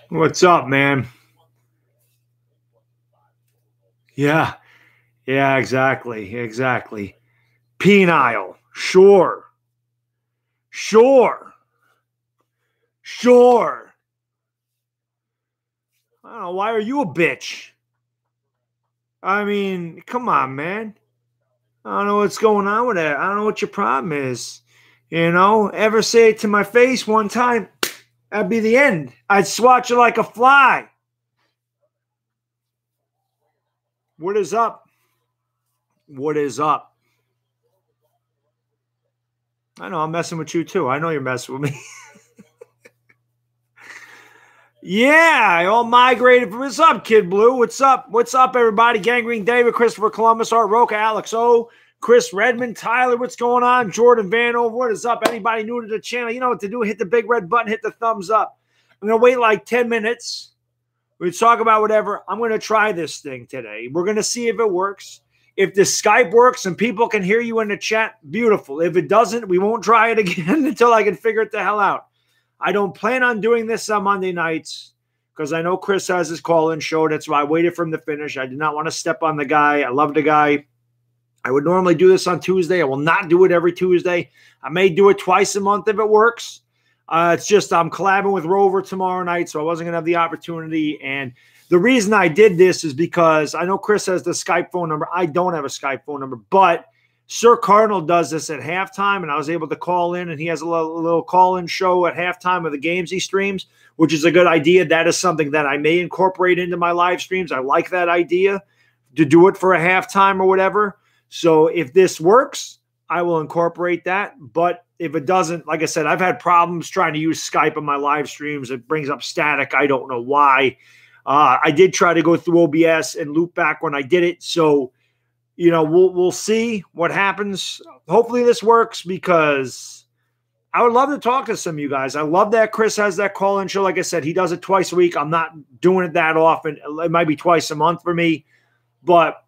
What's up, man? Yeah. Yeah, exactly. Exactly. Penile. Sure. Sure. Sure. I don't know. Why are you a bitch? I mean, come on, man. I don't know what's going on with that. I don't know what your problem is. Ever say it to my face one time, that'd be the end. I'd swat you like a fly. What is up? What is up? I know I'm messing with you too. I know you're messing with me. Yeah, I all migrated. What's up, Kid Blue? What's up? What's up, everybody? Gangrene David, Christopher Columbus, Art Roca, Alex O, Chris Redmond, Tyler, what's going on? Jordan Vanover, what is up? Anybody new to the channel? You know what to do. Hit the big red button, hit the thumbs up. I'm going to wait like 10 minutes. We talk about whatever. I'm going to try this thing today. We're going to see if it works. If the Skype works and people can hear you in the chat, beautiful. If it doesn't, we won't try it again until I can figure it the hell out. I don't plan on doing this on Monday nights because I know Chris has his call-in show. That's why I waited for him to finish. I did not want to step on the guy. I love the guy. I would normally do this on Tuesday. I will not do it every Tuesday. I may do it twice a month if it works. It's just I'm collabing with Rover tomorrow night, so I wasn't going to have the opportunity. And the reason I did this is because I know Chris has the Skype phone number. I don't have a Skype phone number, but Sir Cardinal does this at halftime, and I was able to call in, and he has a little call-in show at halftime of the games he streams, which is a good idea. That is something that I may incorporate into my live streams. I like that idea to do it for a halftime or whatever. So if this works, I will incorporate that. But if it doesn't, like I said, I've had problems trying to use Skype in my live streams. It brings up static. I don't know why. I did try to go through OBS and loop back when I did it. So we'll see what happens. Hopefully this works because I would love to talk to some of you guys. I love that Chris has that call-in show. Like I said, he does it twice a week. I'm not doing it that often. It might be twice a month for me, but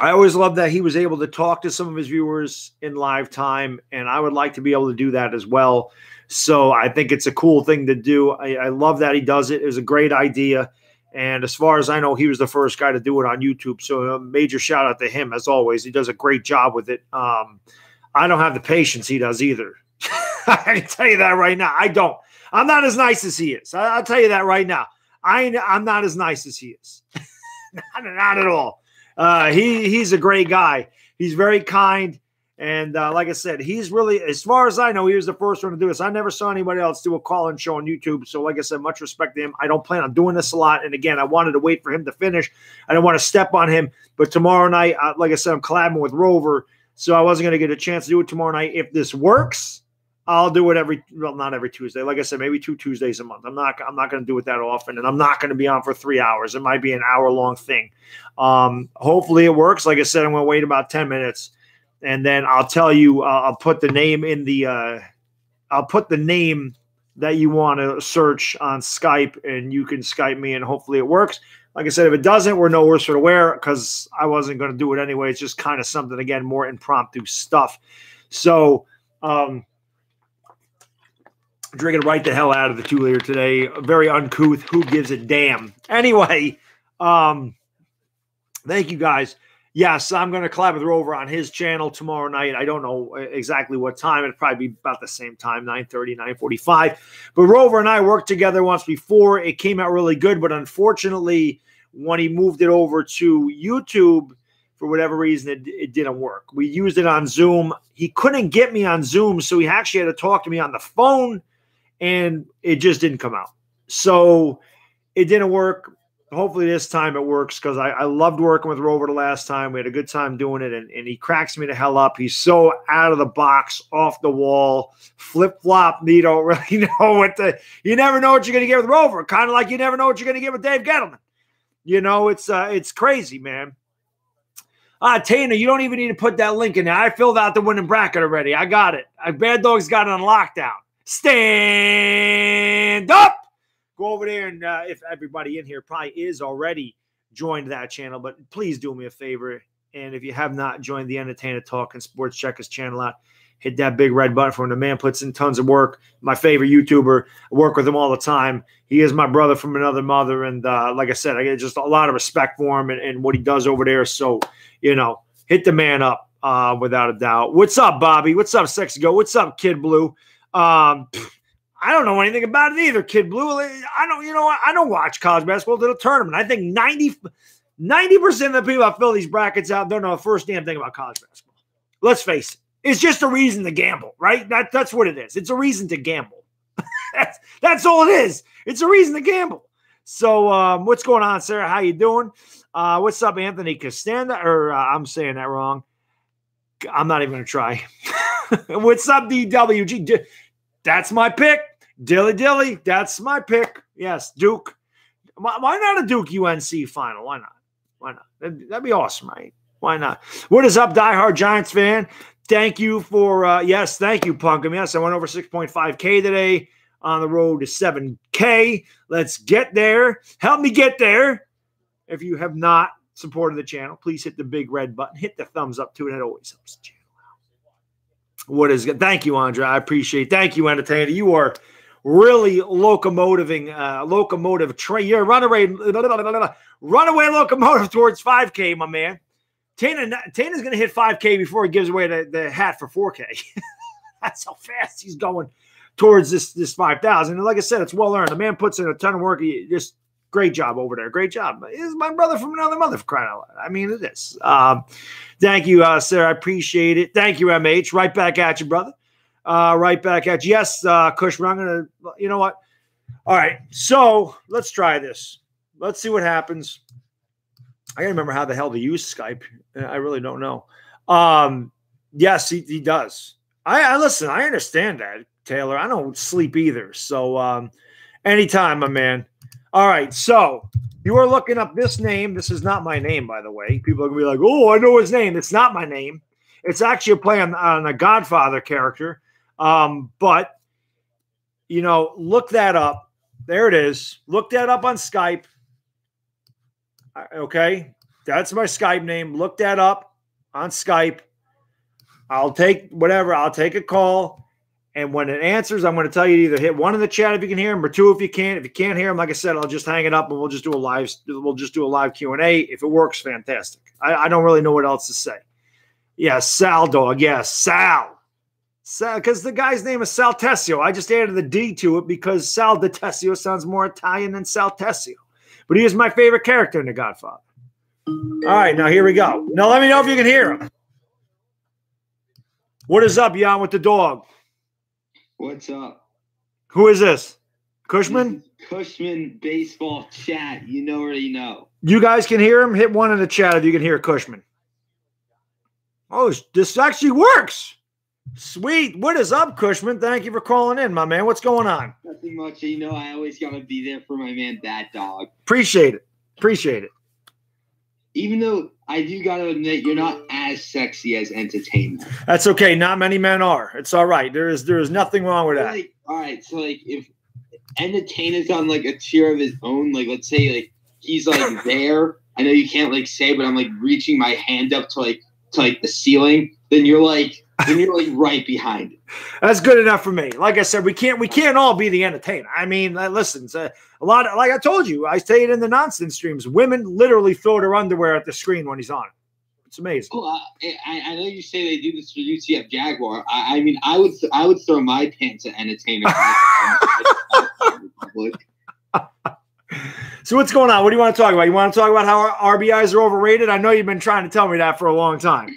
I always love that he was able to talk to some of his viewers in live time, and I would like to be able to do that as well. So I think it's a cool thing to do. I love that he does it. It was a great idea. And as far as I know, he was the first guy to do it on YouTube. So a major shout out to him, as always. He does a great job with it. I don't have the patience he does either. I can tell you that right now. I don't. I'm not as nice as he is. I'll tell you that right now. I'm not as nice as he is. not at all. He's a great guy. He's very kind. And like I said, he's really, as far as I know, he was the first one to do this. I never saw anybody else do a call-in show on YouTube. So like I said, much respect to him. I don't plan on doing this a lot. And again, I wanted to wait for him to finish. I didn't want to step on him. But tomorrow night, like I said, I'm collabing with Rover. So I wasn't going to get a chance to do it tomorrow night. If this works, I'll do it not every Tuesday. Like I said, maybe 2 Tuesdays a month. I'm not going to do it that often. And I'm not going to be on for 3 hours. It might be an hour-long thing. Hopefully it works. Like I said, I'm going to wait about 10 minutes. And then I'll tell you, I'll put the name in the, I'll put the name that you want to search on Skype, and you can Skype me, and hopefully it works. Like I said, if it doesn't, we're no worse for the wear because I wasn't going to do it anyway. It's just kind of something, again, more impromptu stuff. So, drinking right the hell out of the 2-liter today. Very uncouth. Who gives a damn? Anyway, thank you guys. Yes, I'm going to collab with Rover on his channel tomorrow night. I don't know exactly what time. It'll probably be about the same time, 9:30, 9:45. But Rover and I worked together once before. It came out really good, but unfortunately, when he moved it over to YouTube, for whatever reason, it didn't work. We used it on Zoom. He couldn't get me on Zoom, so he actually had to talk to me on the phone, and it just didn't come out. So it didn't work. hopefully this time it works because I loved working with Rover the last time. We had a good time doing it, and he cracks me the hell up. He's so out of the box, off the wall, flip-flop. You don't really know you never know what you're going to get with Rover, kind of like you never know what you're going to get with Dave Gettleman. You know, it's crazy, man. Tana, you don't even need to put that link in there. I filled out the winning bracket already. I got it. Baddog's got it on lockdown. Stand up. Go over there, and if everybody in here probably is already joined that channel, but please do me a favor. And if you have not joined the Entertainer Talk and Sports, check his channel out. Hit that big red button for him. The man puts in tons of work. My favorite YouTuber. I work with him all the time. He is my brother from another mother. And like I said, I get just a lot of respect for him and what he does over there. So, you know, hit the man up without a doubt. What's up, Bobby? What's up, Sexy Go? What's up, Kid Blue? I don't know anything about it either, Kid Blue. I don't watch college basketball to the tournament. I think 90% of the people that fill these brackets out don't know the first damn thing about college basketball. Let's face it. It's just a reason to gamble, right? That's what it is. It's a reason to gamble. That's all it is. It's a reason to gamble. So what's going on, Sarah? How you doing? What's up, Anthony Costanda? Or I'm saying that wrong. I'm not even going to try. What's up, DWG? That's my pick. Dilly, that's my pick. Yes, Duke. Why not a Duke UNC final? Why not? That'd be awesome, right? Why not? What is up, diehard Giants fan? Thank you for, yes, thank you, Punkum. Yes, I went over 6.5K today on the road to 7K. Let's get there. Help me get there. If you have not supported the channel, please hit the big red button. Hit the thumbs up, too. That always helps the channel out. What is good? Thank you, Andre. I appreciate it. Thank you, Entertainer. You are really locomotive train. You're a runaway locomotive towards 5K, my man. Tana's going to hit 5K before he gives away the hat for 4K. That's how fast he's going towards this 5,000. And like I said, it's well earned. The man puts in a ton of work. Just great job over there. Great job. He's my brother from another mother, for crying out loud. I mean, it is. Thank you, Sarah. I appreciate it. Thank you, MH. Right back at you, brother. Right back at you. Yes, Cushman, I'm going to, you know what? All right. So let's try this. Let's see what happens. I can't remember how the hell to use Skype. I really don't know. Yes, he does. I listen, I understand that, Taylor. I don't sleep either. So anytime, my man. All right. So you are looking up this name. This is not my name, by the way. People are going to be like, oh, I know his name. It's not my name. It's actually a play on a Godfather character. But, you know, look that up. There it is. Look that up on Skype. Okay, that's my Skype name. Look that up on Skype. I'll take whatever. I'll take a call. And when it answers, I'm going to tell you to either hit 1 in the chat if you can hear him, or 2 if you can't. If you can't hear him, like I said, I'll just hang it up and we'll just do a live Q&A. If it works, fantastic. I don't really know what else to say. Yeah, Sal Dog. Yes, Sal. Because the guy's name is Sal Tessio. I just added the D to it because Sal de Tessio sounds more Italian than Sal Tessio. But he is my favorite character in The Godfather. All right, now here we go. Now let me know if you can hear him. What is up, Jan, with the dog? What's up? Who is this? Cushman? Cushman Baseball Chat. You already know. You guys can hear him? Hit 1 in the chat if you can hear Cushman. Oh, this actually works. Sweet. What is up, Cushman? Thank you for calling in, my man. What's going on? Nothing much. I always got to be there for my man, Baddog. Appreciate it. Appreciate it. Even though I do got to admit, you're not as sexy as Entertainer. That's okay. Not many men are. It's all right. There is nothing wrong with that. All right. So, if Entertainer's on, a tier of his own, let's say, he's, there. I know you can't, say, but I'm, reaching my hand up to, the ceiling. Then you're, right behind it. That's good enough for me. Like I said, we can't all be the Entertainer. I mean, listen, it's a lot of, like I told you, I say it in the nonsense streams. Women literally throw their underwear at the screen when he's on it. It's amazing. Oh, I know you say they do this for UCF Jaguar. I mean, I would throw my pants at Entertainer. So what's going on? What do you want to talk about? You want to talk about how RBIs are overrated? I know you've been trying to tell me that for a long time.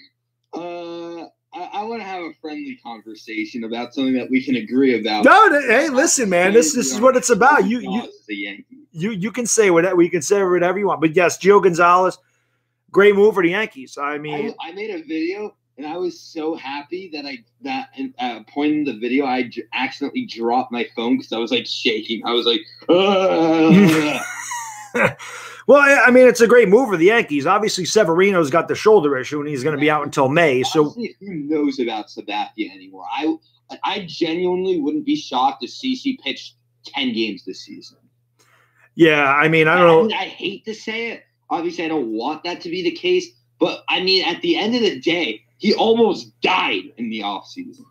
I want to have a friendly conversation about something that we can agree about. No, hey, listen, man, this is what it's about. You the Yankees. you can say whatever you want. But yes, Gio Gonzalez, great move for the Yankees. I mean, I made a video and I was so happy that at a point in the video I accidentally dropped my phone because I was like shaking. I was like, well, I mean, it's a great move for the Yankees. Obviously, Severino's got the shoulder issue, and he's going to be out until May. Honestly, who knows about Sabathia anymore? I genuinely wouldn't be shocked if CC pitched 10 games this season. Yeah, I mean, I don't know. I hate to say it. Obviously, I don't want that to be the case. But, I mean, at the end of the day, he almost died in the offseason.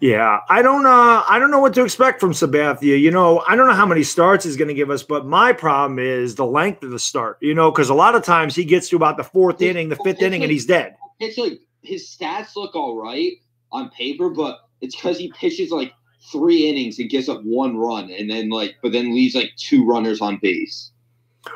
Yeah, I don't know what to expect from Sabathia. You know, I don't know how many starts he's going to give us, but my problem is the length of the start. You know, because a lot of times he gets to about the fourth inning, the fifth inning, and he's dead. It's like his stats look all right on paper, but it's because he pitches like 3 innings and gives up 1 run, and then but then leaves like 2 runners on base.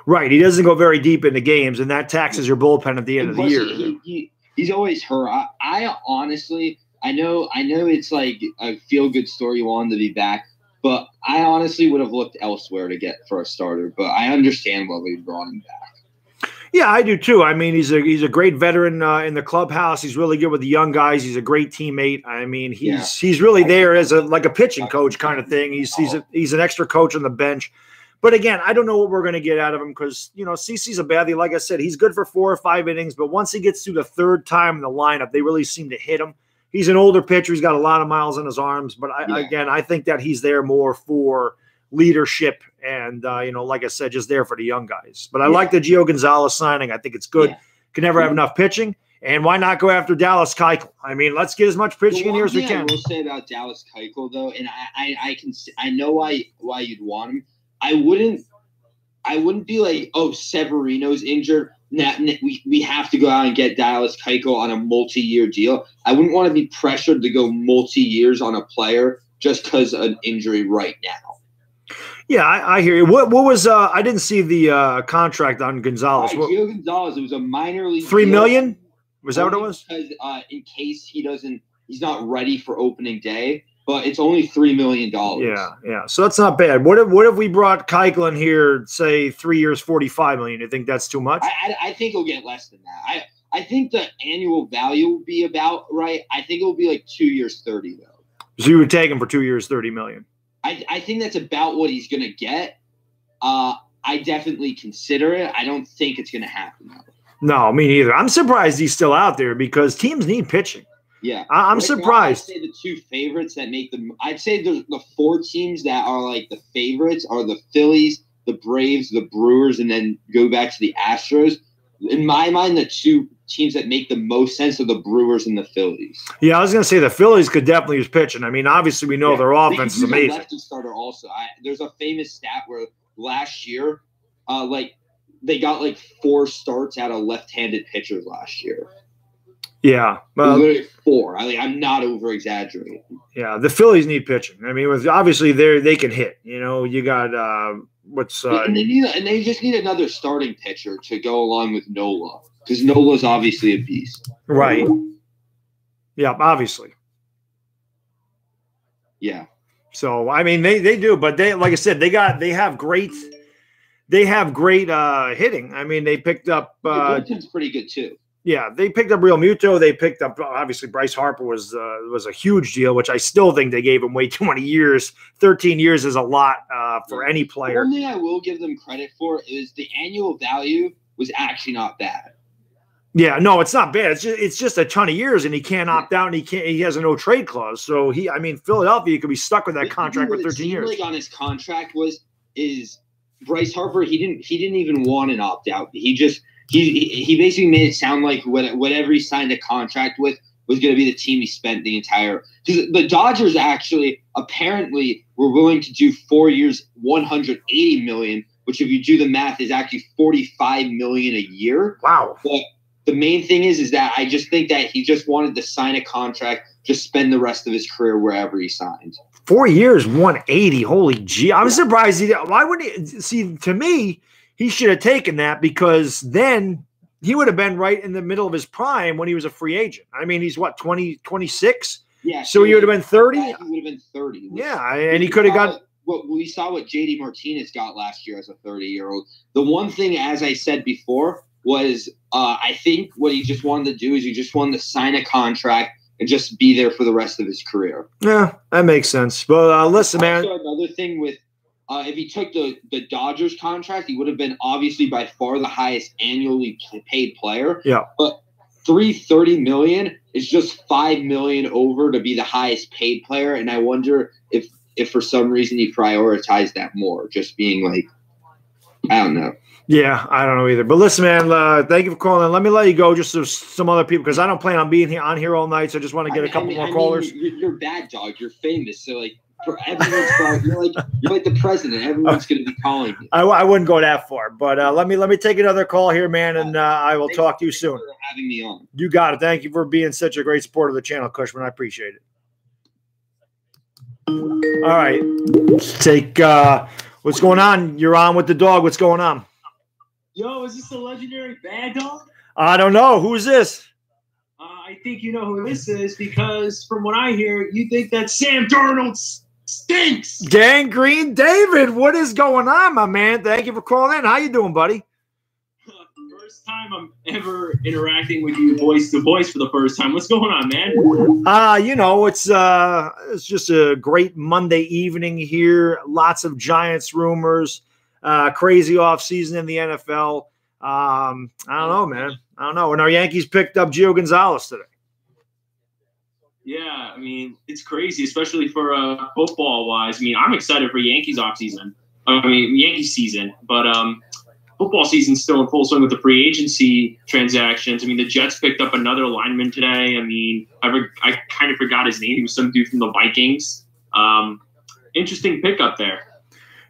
Right, he doesn't go very deep into games, and that taxes your bullpen at the end of the year. He's always hurt. I honestly. I know it's like a feel-good story you want him to be back, but I honestly would have looked elsewhere to get for a starter. But I understand why we brought him back. Yeah, I do too. I mean, he's a great veteran in the clubhouse. He's really good with the young guys. He's a great teammate. I mean, he's really there as a pitching coach kind of thing. He's an extra coach on the bench. But again, I don't know what we're going to get out of him because, you know, CC's a baddie. Like I said, he's good for 4 or 5 innings, but once he gets to the 3rd time in the lineup, they really seem to hit him. He's an older pitcher. He's got a lot of miles on his arms. But, I think that he's there more for leadership and, you know, like I said, just there for the young guys. But I like the Gio Gonzalez signing. I think it's good. Can never have enough pitching. And why not go after Dallas Keuchel? I mean, let's get as much pitching in here as we can. I will say about Dallas Keuchel, though, and I know why you'd want him. I wouldn't be like, oh, Severino's injured. We have to go out and get Dallas Keuchel on a multi-year deal. I wouldn't want to be pressured to go multi-years on a player just because of an injury right now. Yeah, I hear you. What was I didn't see the contract on Gonzalez. Gio Gonzalez, it was a minor league $3 million? Was that what it was? Because in case he's not ready for opening day. But it's only $3 million. Yeah. So that's not bad. What if we brought Keuchel in here, say 3 years, $45 million? You think that's too much? I think he'll get less than that. I think the annual value will be about right. I think it will be like 2 years, 30 though. So you would take him for 2 years, $30 million. I think that's about what he's gonna get. I definitely consider it. I don't think it's gonna happen though. No, me neither. I'm surprised he's still out there because teams need pitching. Yeah, I'm surprised. I'd say the 2 favorites that make them. I'd say the 4 teams that are like the favorites are the Phillies, the Braves, the Brewers, and then go back to the Astros. In my mind, the 2 teams that make the most sense are the Brewers and the Phillies. Yeah, I was going to say the Phillies could definitely use pitching. I mean, obviously we know their offense is amazing. Lefty starter also. There's a famous stat where last year, they got like 4 starts out of left-handed pitchers last year. Yeah, literally 4. I'm not over exaggerating. Yeah, the Phillies need pitching. I mean, obviously they can hit. You know, you got and they just need another starting pitcher to go along with Nola because Nola's obviously a beast. Right. Yeah, obviously. Yeah. So I mean, they do, but they like I said, they have great hitting. I mean, they picked up. Bullpen's pretty good too. Yeah, they picked up Real Muto. They picked up, obviously, Bryce Harper was a huge deal, which I still think they gave him way too many years. 13 years is a lot for any player. One thing I will give them credit for is the annual value was actually not bad. Yeah, no, it's not bad. It's just a ton of years, and he can't opt out, and he has a no trade clause. So Philadelphia could be stuck with that contract for 13 years. Like on his contract is Bryce Harper. He didn't even want an opt out. He basically made it sound like whatever he signed a contract with was going to be the team he spent the entire. Because the Dodgers actually apparently were willing to do 4 years, $180 million, which if you do the math is actually $45 million a year. Wow. But the main thing is that I just think that he just wanted to sign a contract, just spend the rest of his career wherever he signed. 4 years, 180. Holy gee! I'm surprised. Why would he? See, to me, he should have taken that because then he would have been right in the middle of his prime when he was a free agent. I mean, he's what, 26? Yeah. So he would have been 30? He would have been 30. Yeah, and he could have got what JD Martinez got last year as a 30-year-old. The one thing, as I said before, was I think what he just wanted to do is he just wanted to sign a contract and just be there for the rest of his career. Yeah, that makes sense. But listen, man. Also, another thing with if he took the Dodgers contract, he would have been obviously by far the highest annually paid player. Yeah. But $330 million is just $5 million over to be the highest paid player, and I wonder if for some reason he prioritized that more, just being like, I don't know. Yeah, I don't know either. But listen, man, thank you for calling. Let me let you go. Just so some other people, because I don't plan on being on here all night, so I just want to get a couple more callers. You're Baddog. You're famous, so like everyone's you're like the president. Everyone's going to be calling you. I wouldn't go that far, but let me take another call here, man, and I will talk to you soon. Thanks for having me on. You got it. Thank you for being such a great supporter of the channel, Cushman. I appreciate it. All right, let's take what's going on. You're on with the dog. What's going on? Yo, is this the legendary Baddog? I don't know. Who is this? I think you know who this is because from what I hear, you think that Sam Darnold stinks. Gang Green David, what is going on, my man? Thank you for calling in. How you doing, buddy? First time I'm ever interacting with you voice to voice for the first time. What's going on, man? You know, it's just a great Monday evening here. Lots of Giants rumors. Crazy offseason in the NFL. I don't know, man. I don't know. And our Yankees picked up Gio Gonzalez today. Yeah, I mean, it's crazy, especially for football-wise. I mean, I'm excited for Yankees offseason. I mean, Yankees season. But football season's still in full swing with the free agency transactions. I mean, the Jets picked up another lineman today. I mean, I kind of forgot his name. He was some dude from the Vikings. Interesting pickup there.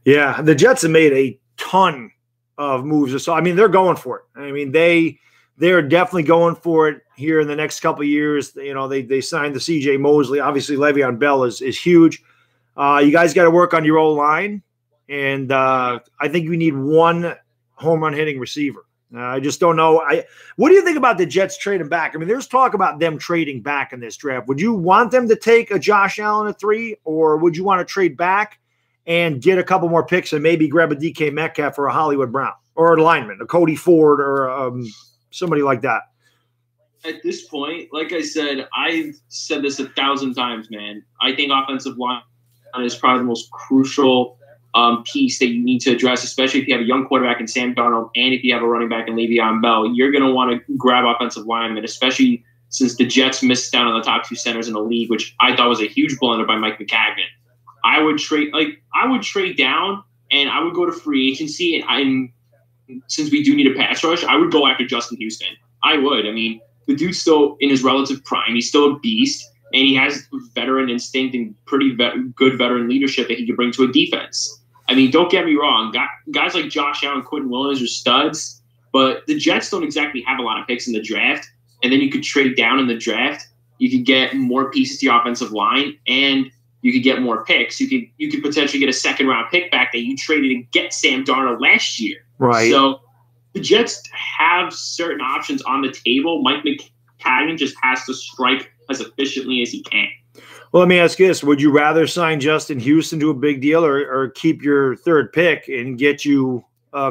Yeah, the Jets have made a ton of moves. So I mean, they're going for it. I mean, they're definitely going for it here in the next couple of years. You know, they signed the C.J. Mosley. Obviously, Le'Veon Bell is huge. You guys got to work on your O-line, and I think you need one home run hitting receiver. I just don't know. What do you think about the Jets trading back? I mean, there's talk about them trading back in this draft. Would you want them to take a Josh Allen at 3, or would you want to trade back and get a couple more picks and maybe grab a DK Metcalf or a Hollywood Brown or a lineman, a Cody Ford or somebody like that? At this point, like I said, I've said this 1,000 times, man. I think offensive line is probably the most crucial piece that you need to address, especially if you have a young quarterback in Sam Darnold and if you have a running back in Le'Veon Bell. You're going to want to grab offensive linemen, especially since the Jets missed out on the top 2 centers in the league, which I thought was a huge blunder by Mike McCagnon. I would trade down and I would go to free agency, and since we do need a pass rush, I would go after Justin Houston. I would. I mean, the dude's still in his relative prime. He's still a beast, and he has veteran instinct and pretty good veteran leadership that he could bring to a defense. I mean, don't get me wrong. Guys like Josh Allen, Quentin Williams are studs, but the Jets don't exactly have a lot of picks in the draft, and then you could trade down in the draft. You could get more pieces to the offensive line, and you could get more picks. You could potentially get a second-round pick back that you traded to get Sam Darnold last year. Right. So the Jets have certain options on the table. Mike McCagnon just has to strike as efficiently as he can. Well, let me ask you this. Would you rather sign Justin Houston to a big deal or keep your 3rd pick and get you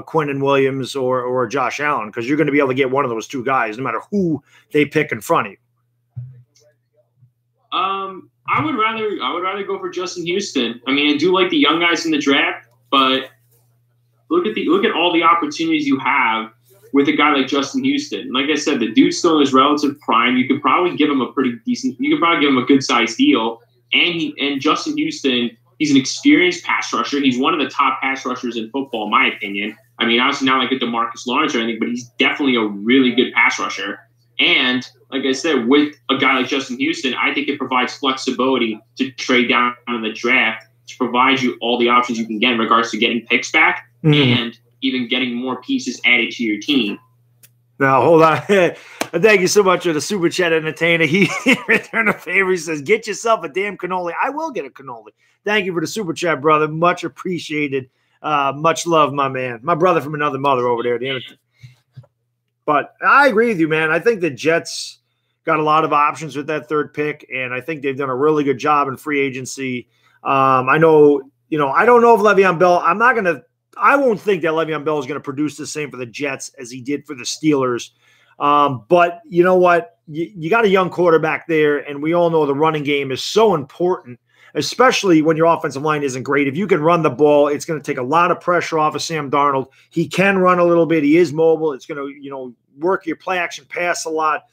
Quentin Williams or Josh Allen? Because you're going to be able to get one of those 2 guys no matter who they pick in front of you. I would rather go for Justin Houston. I mean, I do like the young guys in the draft, but look at all the opportunities you have with a guy like Justin Houston. Like I said, the dude's still in his relative prime. You could probably give him a good sized deal. And Justin Houston, he's an experienced pass rusher. He's one of the top pass rushers in football, in my opinion. I mean, obviously not like a DeMarcus Lawrence or anything, but he's definitely a really good pass rusher. And like I said, with a guy like Justin Houston, I think it provides flexibility to trade down in the draft to provide you all the options you can get in regards to getting picks back and even getting more pieces added to your team. Now, hold on. Thank you so much for the Super Chat Entertainer. He returned a favor. He says, get yourself a damn cannoli. I will get a cannoli. Thank you for the Super Chat, brother. Much appreciated. Much love, my man. My brother from another mother over there. But I agree with you, man. I think the Jets got a lot of options with that 3rd pick, and I think they've done a really good job in free agency. I know I don't know if Le'Veon Bell, I won't think that Le'Veon Bell is going to produce the same for the Jets as he did for the Steelers. But you know what? You got a young quarterback there, and we all know the running game is so important, especially when your offensive line isn't great. If you can run the ball, it's going to take a lot of pressure off of Sam Darnold. He can run a little bit. He is mobile. It's going to, work your play action pass a lot.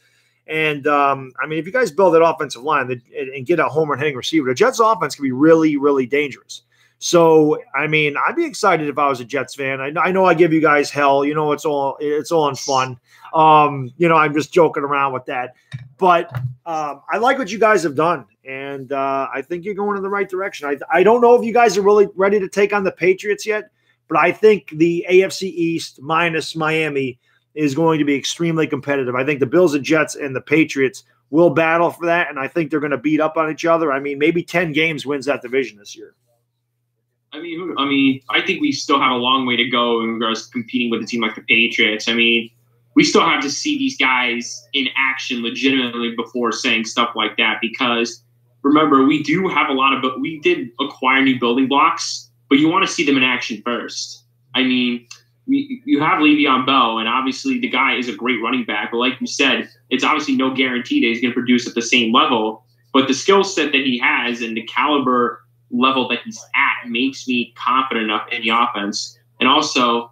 And, if you guys build that offensive line and get a home run hitting receiver, the Jets offense can be really, really dangerous. So, I'd be excited if I was a Jets fan. I know I give you guys hell. It's all in fun. I'm just joking around with that. But I like what you guys have done, and I think you're going in the right direction. I don't know if you guys are really ready to take on the Patriots yet, but I think the AFC East minus Miami is going to be extremely competitive. I think the Bills and Jets and the Patriots will battle for that, and I think they're going to beat up on each other. Maybe 10 games wins that division this year. I think we still have a long way to go in regards to competing with a team like the Patriots. We still have to see these guys in action legitimately before saying stuff like that, because remember, we did acquire new building blocks, but you want to see them in action first. You have Le'Veon Bell, and obviously the guy is a great running back, but like you said, it's obviously no guarantee that he's going to produce at the same level, but the skill set that he has and the caliber level that he's at makes me confident enough in the offense. And also,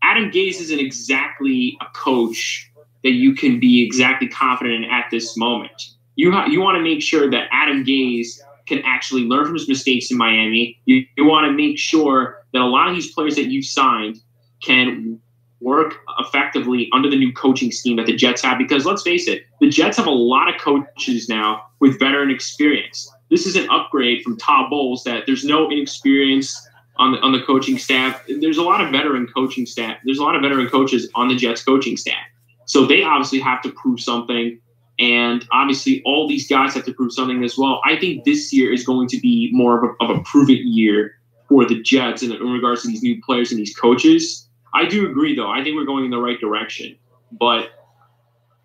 Adam Gase isn't exactly a coach that you can be exactly confident in at this moment. You want to make sure that Adam Gase can actually learn from his mistakes in Miami. You want to make sure that a lot of these players that you've signed can work effectively under the new coaching scheme that the Jets have. Because let's face it, the Jets have a lot of coaches now with veteran experience. This is an upgrade from Todd Bowles that there's no inexperience on the coaching staff. There's a lot of veteran coaching staff. There's a lot of veteran coaches on the Jets coaching staff. So they obviously have to prove something. And obviously all these guys have to prove something as well. I think this year is going to be more of a prove-it year for the Jets in regards to these new players and these coaches. I do agree, though. I think we're going in the right direction. But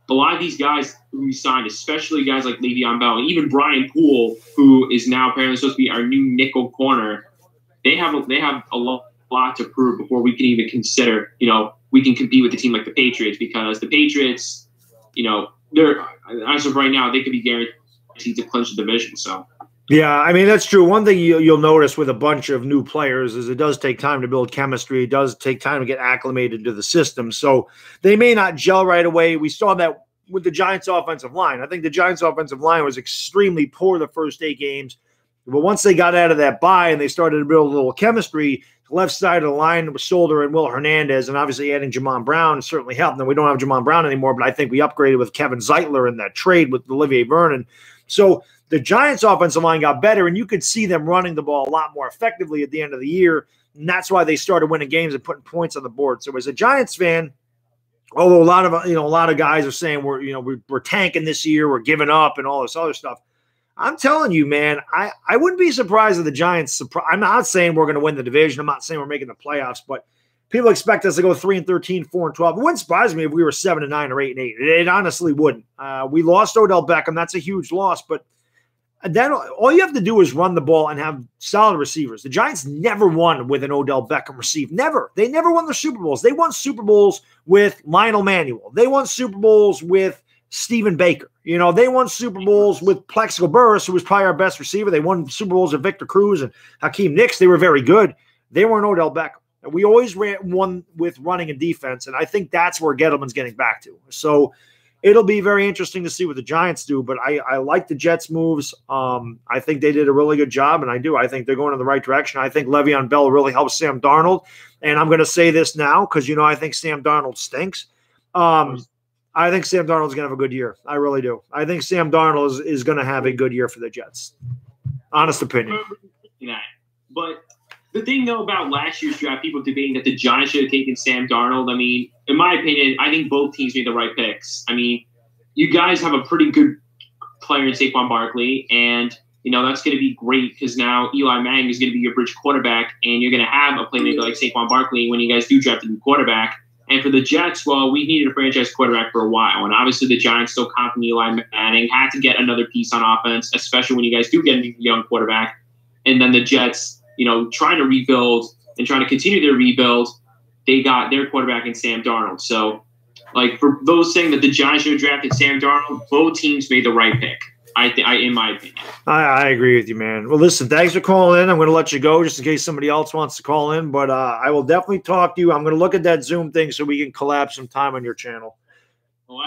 a lot of these guys who we signed, especially guys like Le'Veon Bell, and even Brian Poole, who is now apparently supposed to be our new nickel corner, they have a lot to prove before we can even consider, we can compete with a team like the Patriots, because the Patriots, they're, as of right now, they could be guaranteed to clinch the division. So. Yeah, that's true. One thing you'll notice with a bunch of new players is it does take time to build chemistry. It does take time to get acclimated to the system. So they may not gel right away. We saw that with the Giants' offensive line. I think the Giants' offensive line was extremely poor the first 8 games. But once they got out of that bye and they started to build a little chemistry, the left side of the line with Solder and Will Hernandez, and obviously adding Jamon Brown certainly helped. And we don't have Jamon Brown anymore, but I think we upgraded with Kevin Zeitler in that trade with Olivier Vernon. So the Giants' offensive line got better, and you could see them running the ball a lot more effectively at the end of the year, and that's why they started winning games and putting points on the board. So as a Giants fan, although a lot of guys are saying we're tanking this year, we're giving up, and all this other stuff, I'm telling you, man, I wouldn't be surprised if the Giants. I'm not saying we're going to win the division. I'm not saying we're making the playoffs, but people expect us to go 3-13, 4-12. It wouldn't surprise me if we were 7-9 or 8-8. It honestly wouldn't. We lost Odell Beckham. That's a huge loss, but then all you have to do is run the ball and have solid receivers. The Giants never won with an Odell Beckham receiver. Never. They never won the Super Bowls. They won Super Bowls with Lionel Manuel. They won Super Bowls with Stephen Baker. They won Super Bowls with Plexico Burress, who was probably our best receiver. They won Super Bowls with Victor Cruz and Hakeem Nicks. They were very good. They weren't Odell Beckham. And we always won with running and defense, and I think that's where Gettleman's getting back to. So it'll be very interesting to see what the Giants do, but I like the Jets' moves. I think they did a really good job, and I think they're going in the right direction. I think Le'Veon Bell really helps Sam Darnold, and I'm going to say this now because, I think Sam Darnold stinks. I think Sam Darnold's going to have a good year. I really do. I think Sam Darnold is going to have a good year for the Jets. Honest opinion. But the thing, though, about last year's draft, people debating that the Giants should have taken Sam Darnold, in my opinion, I think both teams made the right picks. You guys have a pretty good player in Saquon Barkley, and, that's going to be great because now Eli Manning is going to be your bridge quarterback, and you're going to have a playmaker like Saquon Barkley when you guys do draft a new quarterback. And for the Jets, well, we needed a franchise quarterback for a while, and obviously the Giants still confident Eli Manning had to get another piece on offense, especially when you guys do get a young quarterback. And then the Jets trying to rebuild and trying to continue their rebuild, they got their quarterback in Sam Darnold. So, like, for those saying that the Giants should have drafted Sam Darnold, both teams made the right pick. In my opinion. I agree with you, man. Well, listen, thanks for calling in. I'm going to let you go just in case somebody else wants to call in, but I will definitely talk to you. I'm going to look at that Zoom thing so we can collab some time on your channel. Oh,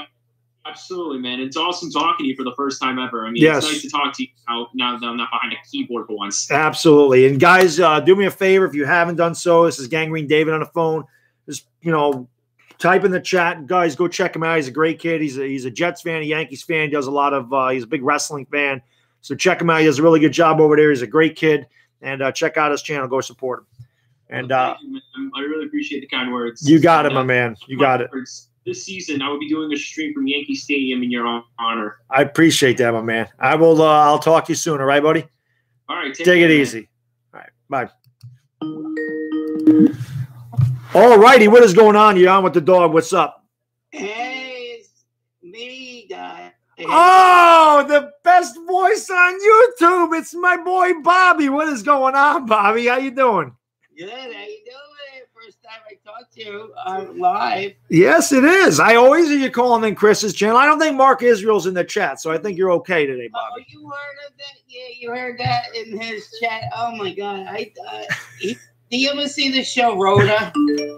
absolutely, man. It's awesome talking to you for the first time ever. I mean, yes. It's nice to talk to you now that I'm not behind a keyboard for once. Absolutely. And guys, do me a favor if you haven't done so. This is Gangrene David on the phone. Just, type in the chat. Guys, go check him out. He's a great kid. He's a Jets fan, a Yankees fan. He does a lot of he's a big wrestling fan. So check him out. He does a really good job over there. He's a great kid. And check out his channel. Go support him. And I really appreciate the kind words. You got it, my man. You got it. This season, I will be doing a stream from Yankee Stadium in your honor. I appreciate that, my man. I will. I'll talk to you soon. All right, buddy? All right. Take it easy. All right. Bye. All righty. What is going on? You're on with the dog. What's up? Hey, it's me, guy. Hey. Oh, the best voice on YouTube. It's my boy, Bobby. What is going on, Bobby? How you doing? Good. How you doing? First time I talked to you live. Yes, it is. I always hear you calling in Chris's channel. I don't think Mark Israel's in the chat, so I think you're okay today, Bobby. Oh, you heard of that? Yeah, you heard that in his chat. Oh, my God. Do you ever see the show Rhoda?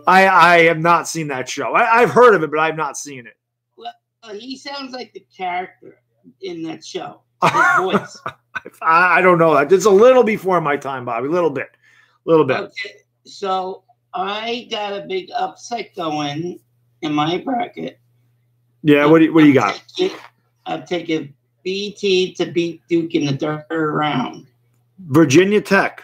I have not seen that show. I've heard of it, but I've not seen it. Well, he sounds like the character in that show. His voice. I don't know. It's a little before my time, Bobby. A little bit. Okay, so I got a big upset going in my bracket. Yeah, what do you got? I'm taking BT to beat Duke in the third round. Virginia Tech.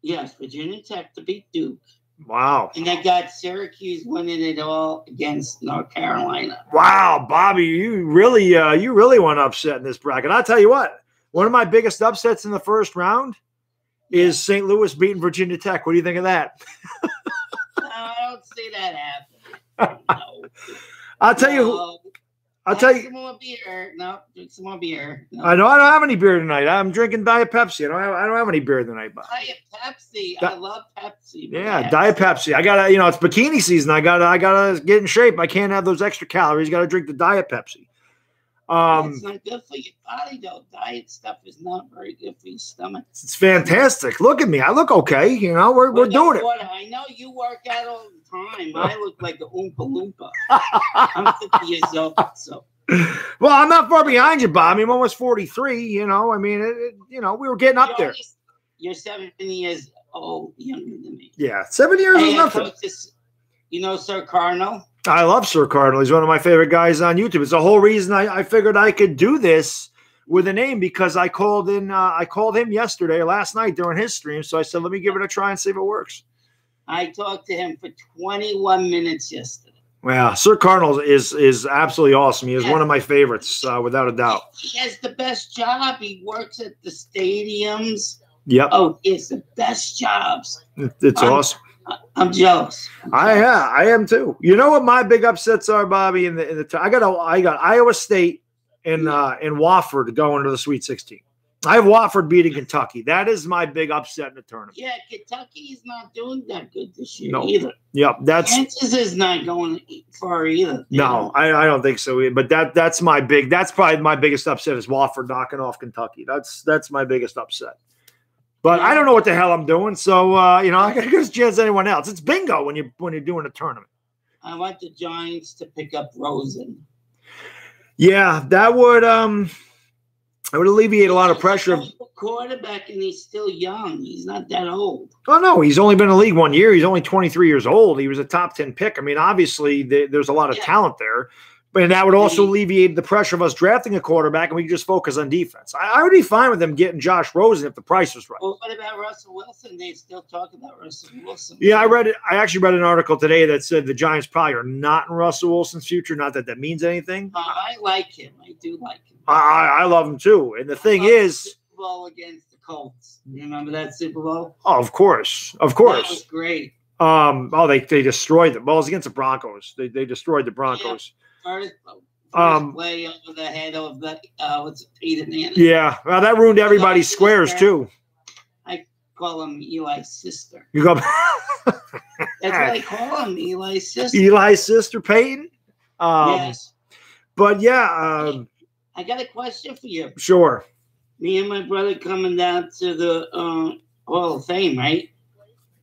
Yes, Virginia Tech to beat Duke. Wow. And I got Syracuse winning it all against North Carolina. Wow, Bobby, you really want to upset in this bracket. I'll tell you what, one of my biggest upsets in the first round is St. Louis beating Virginia Tech. What do you think of that? No, I don't see that happening. No. I'll tell you. Some more beer. No, drink some more beer. No. I know I don't have any beer tonight. I'm drinking Diet Pepsi. I don't have any beer tonight. Diet Pepsi. I love Pepsi. Yeah, Diet Pepsi. I gotta, it's bikini season. I gotta get in shape. I can't have those extra calories. Gotta drink the Diet Pepsi. It's not good for your body, though. Diet stuff is not very good for your stomach. It's fantastic. Look at me. I look okay. We're doing it. I know you work out all the time. I look like a Oompa Loompa. I'm 50 years old, so. Well, I'm not far behind you, Bob. I'm almost 43. I mean, we were getting up there. You're 7 years old, younger than me. Yeah, 7 years is nothing. Sir Karner? I love Sir Karner. He's one of my favorite guys on YouTube. It's the whole reason I figured I could do this with a name because I called him yesterday or last night during his stream. So I said, let me give it a try and see if it works. I talked to him for 21 minutes yesterday. Well, Sir Karner is absolutely awesome. He is one of my favorites, without a doubt. He has the best job. He works at the stadiums. Yep. Oh, it's the best jobs. It's awesome. I'm jealous. I am too. You know what my big upsets are, Bobby? I got Iowa State and Wofford going to the Sweet 16. I have Wofford beating Kentucky. That is my big upset in the tournament. Yeah, Kentucky's not doing that good this year either. Yep, Kansas is not going far either. No, I don't think so. But that's probably my biggest upset is Wofford knocking off Kentucky. That's my biggest upset. But I don't know what the hell I'm doing, so I got to give a chance to anyone else. It's bingo when you're doing a tournament. I want the Giants to pick up Rosen. Yeah, that would alleviate a lot of pressure. He's a quarterback, and he's still young. He's not that old. Oh no, he's only been in the league 1 year. He's only 23 years old. He was a top 10 pick. I mean, obviously there's a lot of talent there. And that would also alleviate the pressure of us drafting a quarterback, and we could just focus on defense. I would be fine with them getting Josh Rosen if the price was right. Well, what about Russell Wilson? They still talk about Russell Wilson. Yeah, I actually read an article today that said the Giants probably are not in Russell Wilson's future. Not that means anything. I like him. I do like him. I love him too. And the thing is, Super Bowl against the Colts. You remember that Super Bowl? Oh, of course. That was great. They destroyed them. Well, it was against the Broncos. They destroyed the Broncos. Yeah. First play over the head of the Peter Manning. Yeah, well, that ruined everybody's squares too. call him Eli's sister. You go. That's what I call him, Eli's sister. Eli's sister, Peyton. Yes. But yeah, I got a question for you. sure. Me and my brother coming down to the Hall of Fame, right?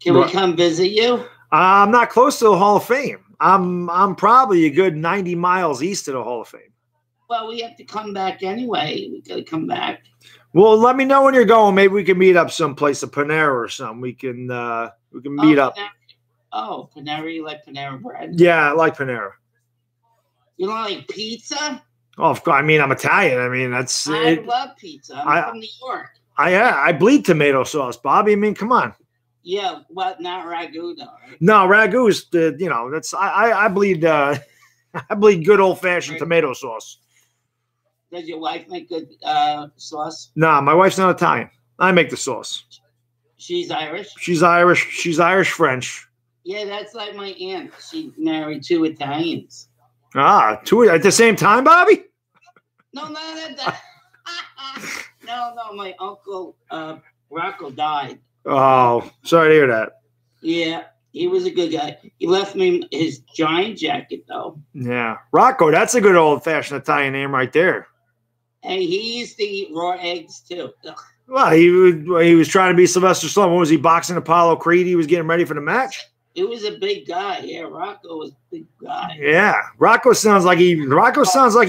Can we come visit you? I'm not close to the Hall of Fame. I'm probably a good 90 miles east of the Hall of Fame. Well, we have to come back anyway. We got to come back. Well, let me know when you're going. Maybe we can meet up someplace, a Panera or something. We can meet up. Panera. Oh, Panera, you like Panera bread? Yeah, I like Panera. You don't like pizza? Oh, I mean, I'm Italian. I mean, that's I it. love pizza. I'm from New York. I bleed tomato sauce, Bobby. I mean, come on. Yeah, but not ragu though, right? No, ragu's that's I bleed I bleed good old fashioned tomato sauce. Does your wife make good sauce? Nah, my wife's not Italian. I make the sauce. She's Irish? She's Irish. She's Irish French. Yeah, that's like my aunt. She married 2 Italians. Ah, 2 at the same time, Bobby? No, my uncle Rocco died. Oh, sorry to hear that. Yeah, he was a good guy. He left me his giant jacket, though. Yeah. Rocco, that's a good old-fashioned Italian name right there. And he used to eat raw eggs, too. Ugh. Well, he was trying to be Sylvester Stallone. What was he, boxing Apollo Creed? He was getting ready for the match? He was a big guy. Yeah, Rocco was a big guy. Yeah. Rocco sounds like he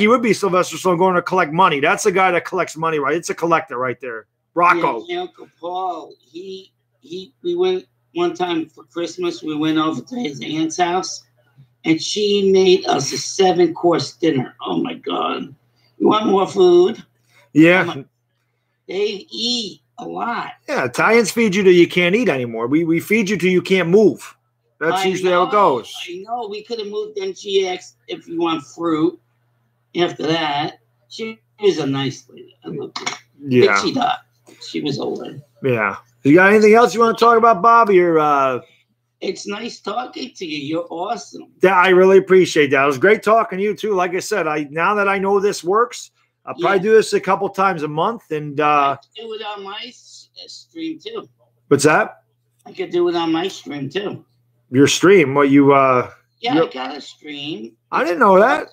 would be Sylvester Stallone going to collect money. That's a guy that collects money, right? It's a collector right there. Rocco. Yeah, my Uncle Paul, we went one time for Christmas, we went over to his aunt's house, and she made us a 7-course dinner. Oh, my God. You want more food? Yeah. They eat a lot. Yeah, Italians feed you till you can't eat anymore. We feed you till you can't move. That's usually how it goes. I know. We could have moved MGX if you want fruit. After that, she was a nice lady. I loved her. Yeah. She died. She was older. Yeah. You got anything else you want to talk about, Bobby? Or it's nice talking to you. You're awesome. Yeah, I really appreciate that. It was great talking to you too. Like I said, now that I know this works, I'll probably do this a couple times a month. And I could do it on my stream too. What's that? I could do it on my stream too. Your stream? What you? Yeah, I got a stream. I didn't know that.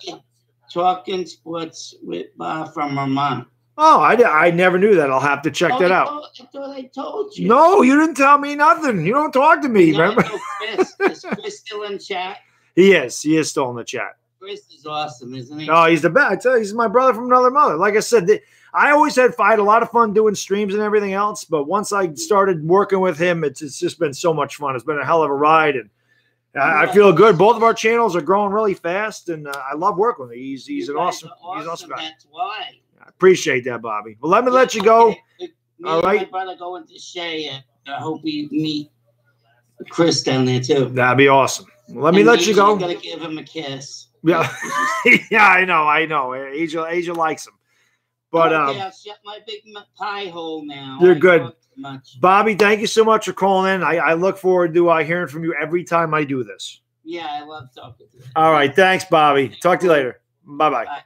Talking sports with from my mom. Oh, I never knew that. I'll have to check that out. I thought I told you. No, you didn't tell me nothing. You don't talk to me, remember? Chris. Is Chris still in chat? He is still in the chat. Chris is awesome, isn't he? Oh, he's the best. I tell you, he's my brother from another mother. Like I said, I always had a lot of fun doing streams and everything else. But once I started working with him, it's just been so much fun. It's been a hell of a ride, and I feel good. Both of our channels are growing really fast, and I love working with him. He's an awesome guy. That's why. I appreciate that, Bobby. Well, let me let you go. All right. My brother going to Shay, and I hope we meet Chris down there too. That'd be awesome. Well, let me let you go. I'm gonna give him a kiss. Yeah, yeah, I know. Asia likes him, but I'll shut my big pie hole now. You're good, Bobby. Thank you so much for calling in. I look forward to hearing from you every time I do this. Yeah, I love talking to you. All right, thanks, Bobby. Talk to you later. Bye-bye. Bye.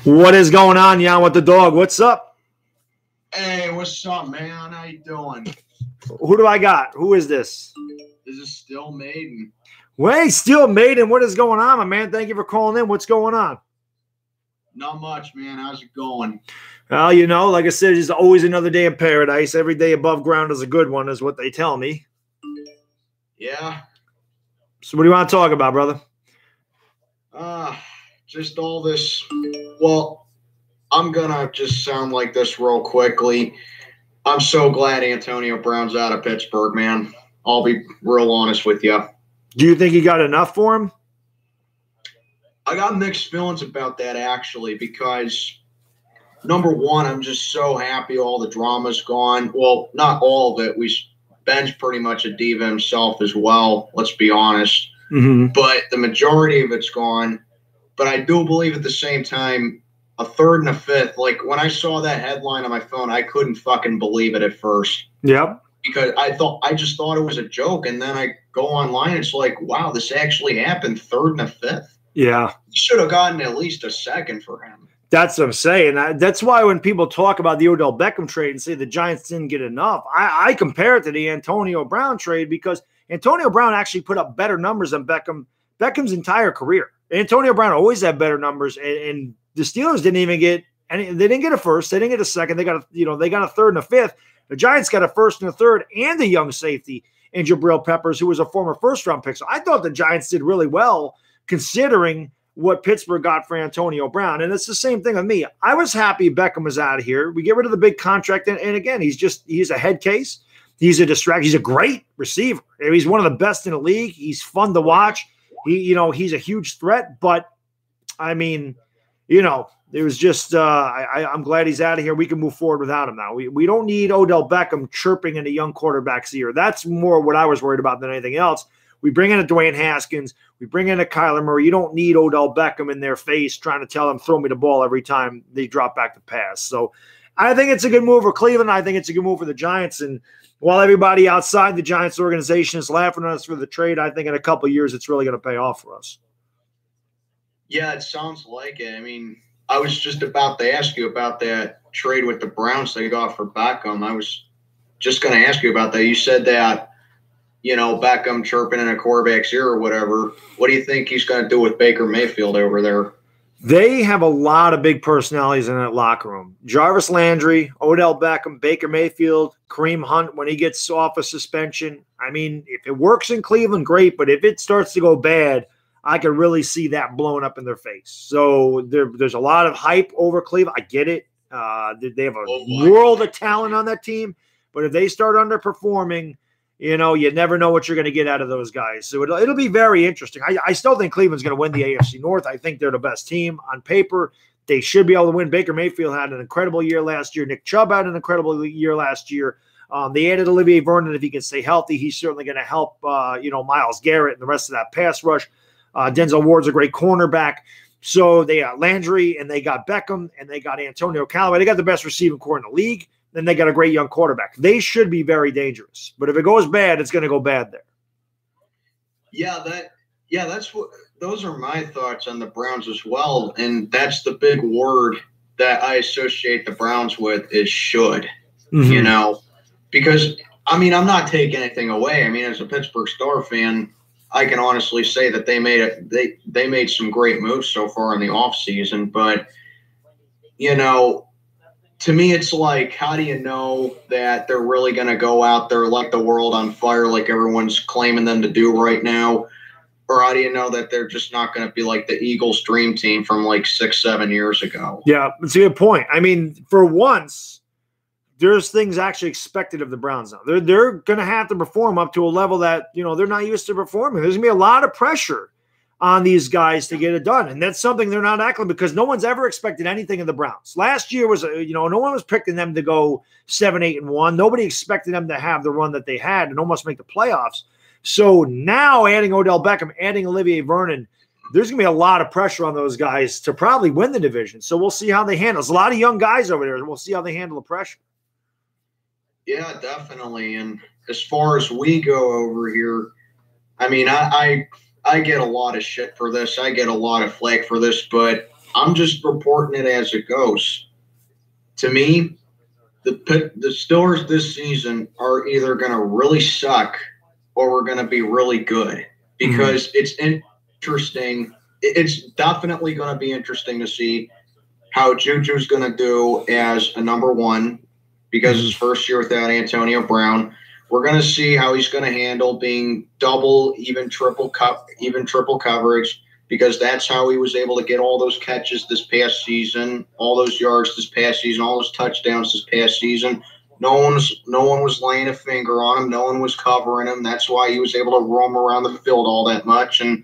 What is going on, Jan, with the dog? What's up? Hey, what's up, man? How you doing? Who do I got? Who is this? This is Still Maiden. Wait, Still Maiden. What is going on, my man? Thank you for calling in. What's going on? Not much, man. How's it going? Well, like I said, there's always another day in paradise. Every day above ground is a good one, is what they tell me. Yeah. So what do you want to talk about, brother? Just all this. Well, I'm going to just sound like this real quickly. I'm so glad Antonio Brown's out of Pittsburgh, man. I'll be real honest with you. Do you think he got enough for him? I got mixed feelings about that, actually, because, number one, I'm just so happy all the drama's gone. Well, not all of it. Ben's pretty much a diva himself as well, let's be honest. Mm-hmm. But the majority of it's gone. But I do believe at the same time, a third and a fifth, like when I saw that headline on my phone, I couldn't fucking believe it at first. Yep. Because I just thought it was a joke. And then I go online, it's like, wow, this actually happened, third and a fifth. Yeah. You should have gotten at least a second for him. That's what I'm saying. That's why when people talk about the Odell Beckham trade and say the Giants didn't get enough, I compare it to the Antonio Brown trade because Antonio Brown actually put up better numbers than Beckham's entire career. Antonio Brown always had better numbers, and the Steelers didn't even get any. They didn't get a first. They didn't get a second. They got a third and a fifth. The Giants got a first and a third and a young safety in Jabril Peppers, who was a former first-round pick. So I thought the Giants did really well considering what Pittsburgh got for Antonio Brown. And it's the same thing with me. I was happy Beckham was out of here. We get rid of the big contract. And again, he's a head case. He's a distraction. He's a great receiver. He's one of the best in the league. He's fun to watch. He's a huge threat. But, I mean, it was just I'm glad he's out of here. We can move forward without him now. We don't need Odell Beckham chirping in a young quarterback's ear. That's more what I was worried about than anything else. We bring in a Dwayne Haskins. We bring in a Kyler Murray. You don't need Odell Beckham in their face trying to tell them, throw me the ball every time they drop back to pass. So I think it's a good move for Cleveland. I think it's a good move for the Giants. And while everybody outside the Giants organization is laughing at us for the trade, I think in a couple of years it's really going to pay off for us. Yeah, it sounds like it. I mean, I was just about to ask you about that trade with the Browns they got for Beckham. I was just going to ask you about that. You said that, Beckham chirping in a quarterback's ear or whatever. What do you think he's going to do with Baker Mayfield over there? They have a lot of big personalities in that locker room. Jarvis Landry, Odell Beckham, Baker Mayfield, Kareem Hunt when he gets off a suspension. I mean, if it works in Cleveland, great. But if it starts to go bad, I could really see that blowing up in their face. So there's a lot of hype over Cleveland. I get it. They have a world of talent on that team. But if they start underperforming, you never know what you're going to get out of those guys. So it'll be very interesting. I still think Cleveland's going to win the AFC North. I think they're the best team on paper. They should be able to win. Baker Mayfield had an incredible year last year. Nick Chubb had an incredible year last year. They added Olivier Vernon. If he can stay healthy, he's certainly going to help, Myles Garrett and the rest of that pass rush. Denzel Ward's a great cornerback. So they got Landry, and they got Beckham, and they got Antonio Callaway. They got the best receiving core in the league. Then they got a great young quarterback. They should be very dangerous. But if it goes bad, it's going to go bad there. Those are my thoughts on the Browns as well. And that's the big word that I associate the Browns with is should, because I'm not taking anything away. As a Pittsburgh Steelers fan, I can honestly say that they made some great moves so far in the offseason. But, to me, it's like, how do you know that they're really going to go out there, light the world on fire like everyone's claiming them to do right now? Or how do you know that they're just not going to be like the Eagles dream team from like 6-7 years ago? Yeah, it's a good point. For once, there's things actually expected of the Browns now. They're going to have to perform up to a level that, they're not used to performing. There's going to be a lot of pressure on these guys to get it done. And that's something they're not acting because no one's ever expected anything of the Browns. Last year was, no one was picking them to go 7-8-1. Nobody expected them to have the run that they had and almost make the playoffs. So now adding Odell Beckham, adding Olivier Vernon, there's going to be a lot of pressure on those guys to probably win the division. So we'll see how they handle it. There's a lot of young guys over there. We'll see how they handle the pressure. Yeah, definitely. And as far as we go over here, I get a lot of shit for this. I get a lot of flack for this, but I'm just reporting it as it goes. To me, the Steelers this season are either going to really suck or we're going to be really good because it's interesting. It's definitely going to be interesting to see how Juju's going to do as a number one because his first year without Antonio Brown. We're going to see how he's going to handle being double, even triple coverage, because that's how he was able to get all those catches this past season, all those yards this past season, all those touchdowns this past season. No one was laying a finger on him. No one was covering him. That's why he was able to roam around the field all that much. And,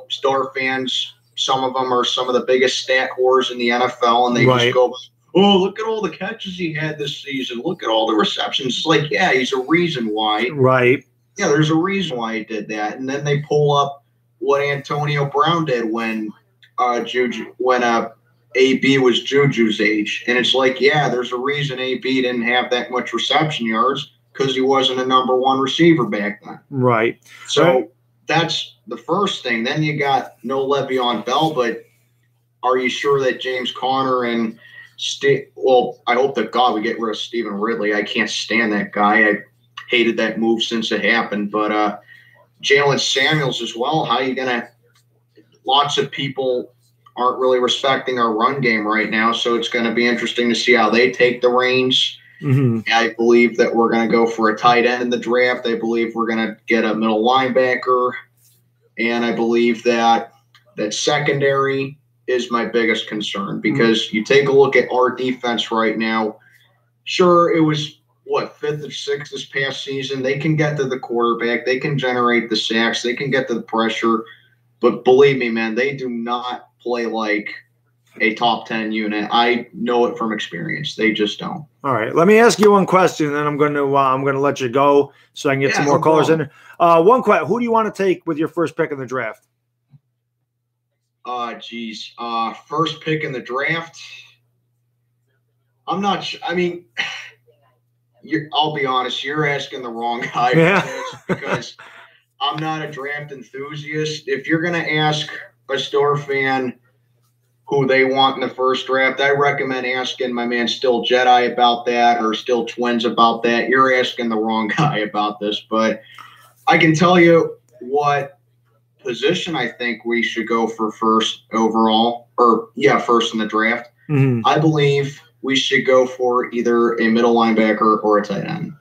Star fans, some of them are some of the biggest stat whores in the NFL, and they just go, oh, look at all the catches he had this season. Look at all the receptions. It's like, yeah, he's a reason why. Right. Yeah, there's a reason why he did that. And then they pull up what Antonio Brown did when AB was Juju's age. And it's like, yeah, there's a reason AB didn't have that much reception yards because he wasn't a number one receiver back then. Right. So that's the first thing. Then you got no Le'Veon Bell, but are you sure that James Conner and well, I hope that God we get rid of Stephen Ridley. I can't stand that guy. I hated that move since it happened. But Jalen Samuels as well. How are you going to – lots of people aren't really respecting our run game right now, so it's going to be interesting to see how they take the reins. Mm-hmm. I believe that we're going to go for a tight end in the draft. I believe we're going to get a middle linebacker. And I believe that secondary is my biggest concern because you take a look at our defense right now. Sure, it was, fifth or sixth this past season. They can get to the quarterback. They can generate the sacks. They can get to the pressure. But believe me, man, they do not play like a top 10 unit. I know it from experience. They just don't. All right. Let me ask you one question, and then I'm going to let you go so I can get some more callers in there. One question. Who do you want to take with your first pick in the draft? First pick in the draft. I'm not sure. I mean, I'll be honest. You're asking the wrong guy for this because I'm not a draft enthusiast. If you're going to ask a Store fan who they want in the first draft, I recommend asking my man Still Jedi about that or Still Twins about that. You're asking the wrong guy about this, but I can tell you what position I think we should go for first overall, first in the draft. Mm-hmm. I believe we should go for either a middle linebacker or a tight end.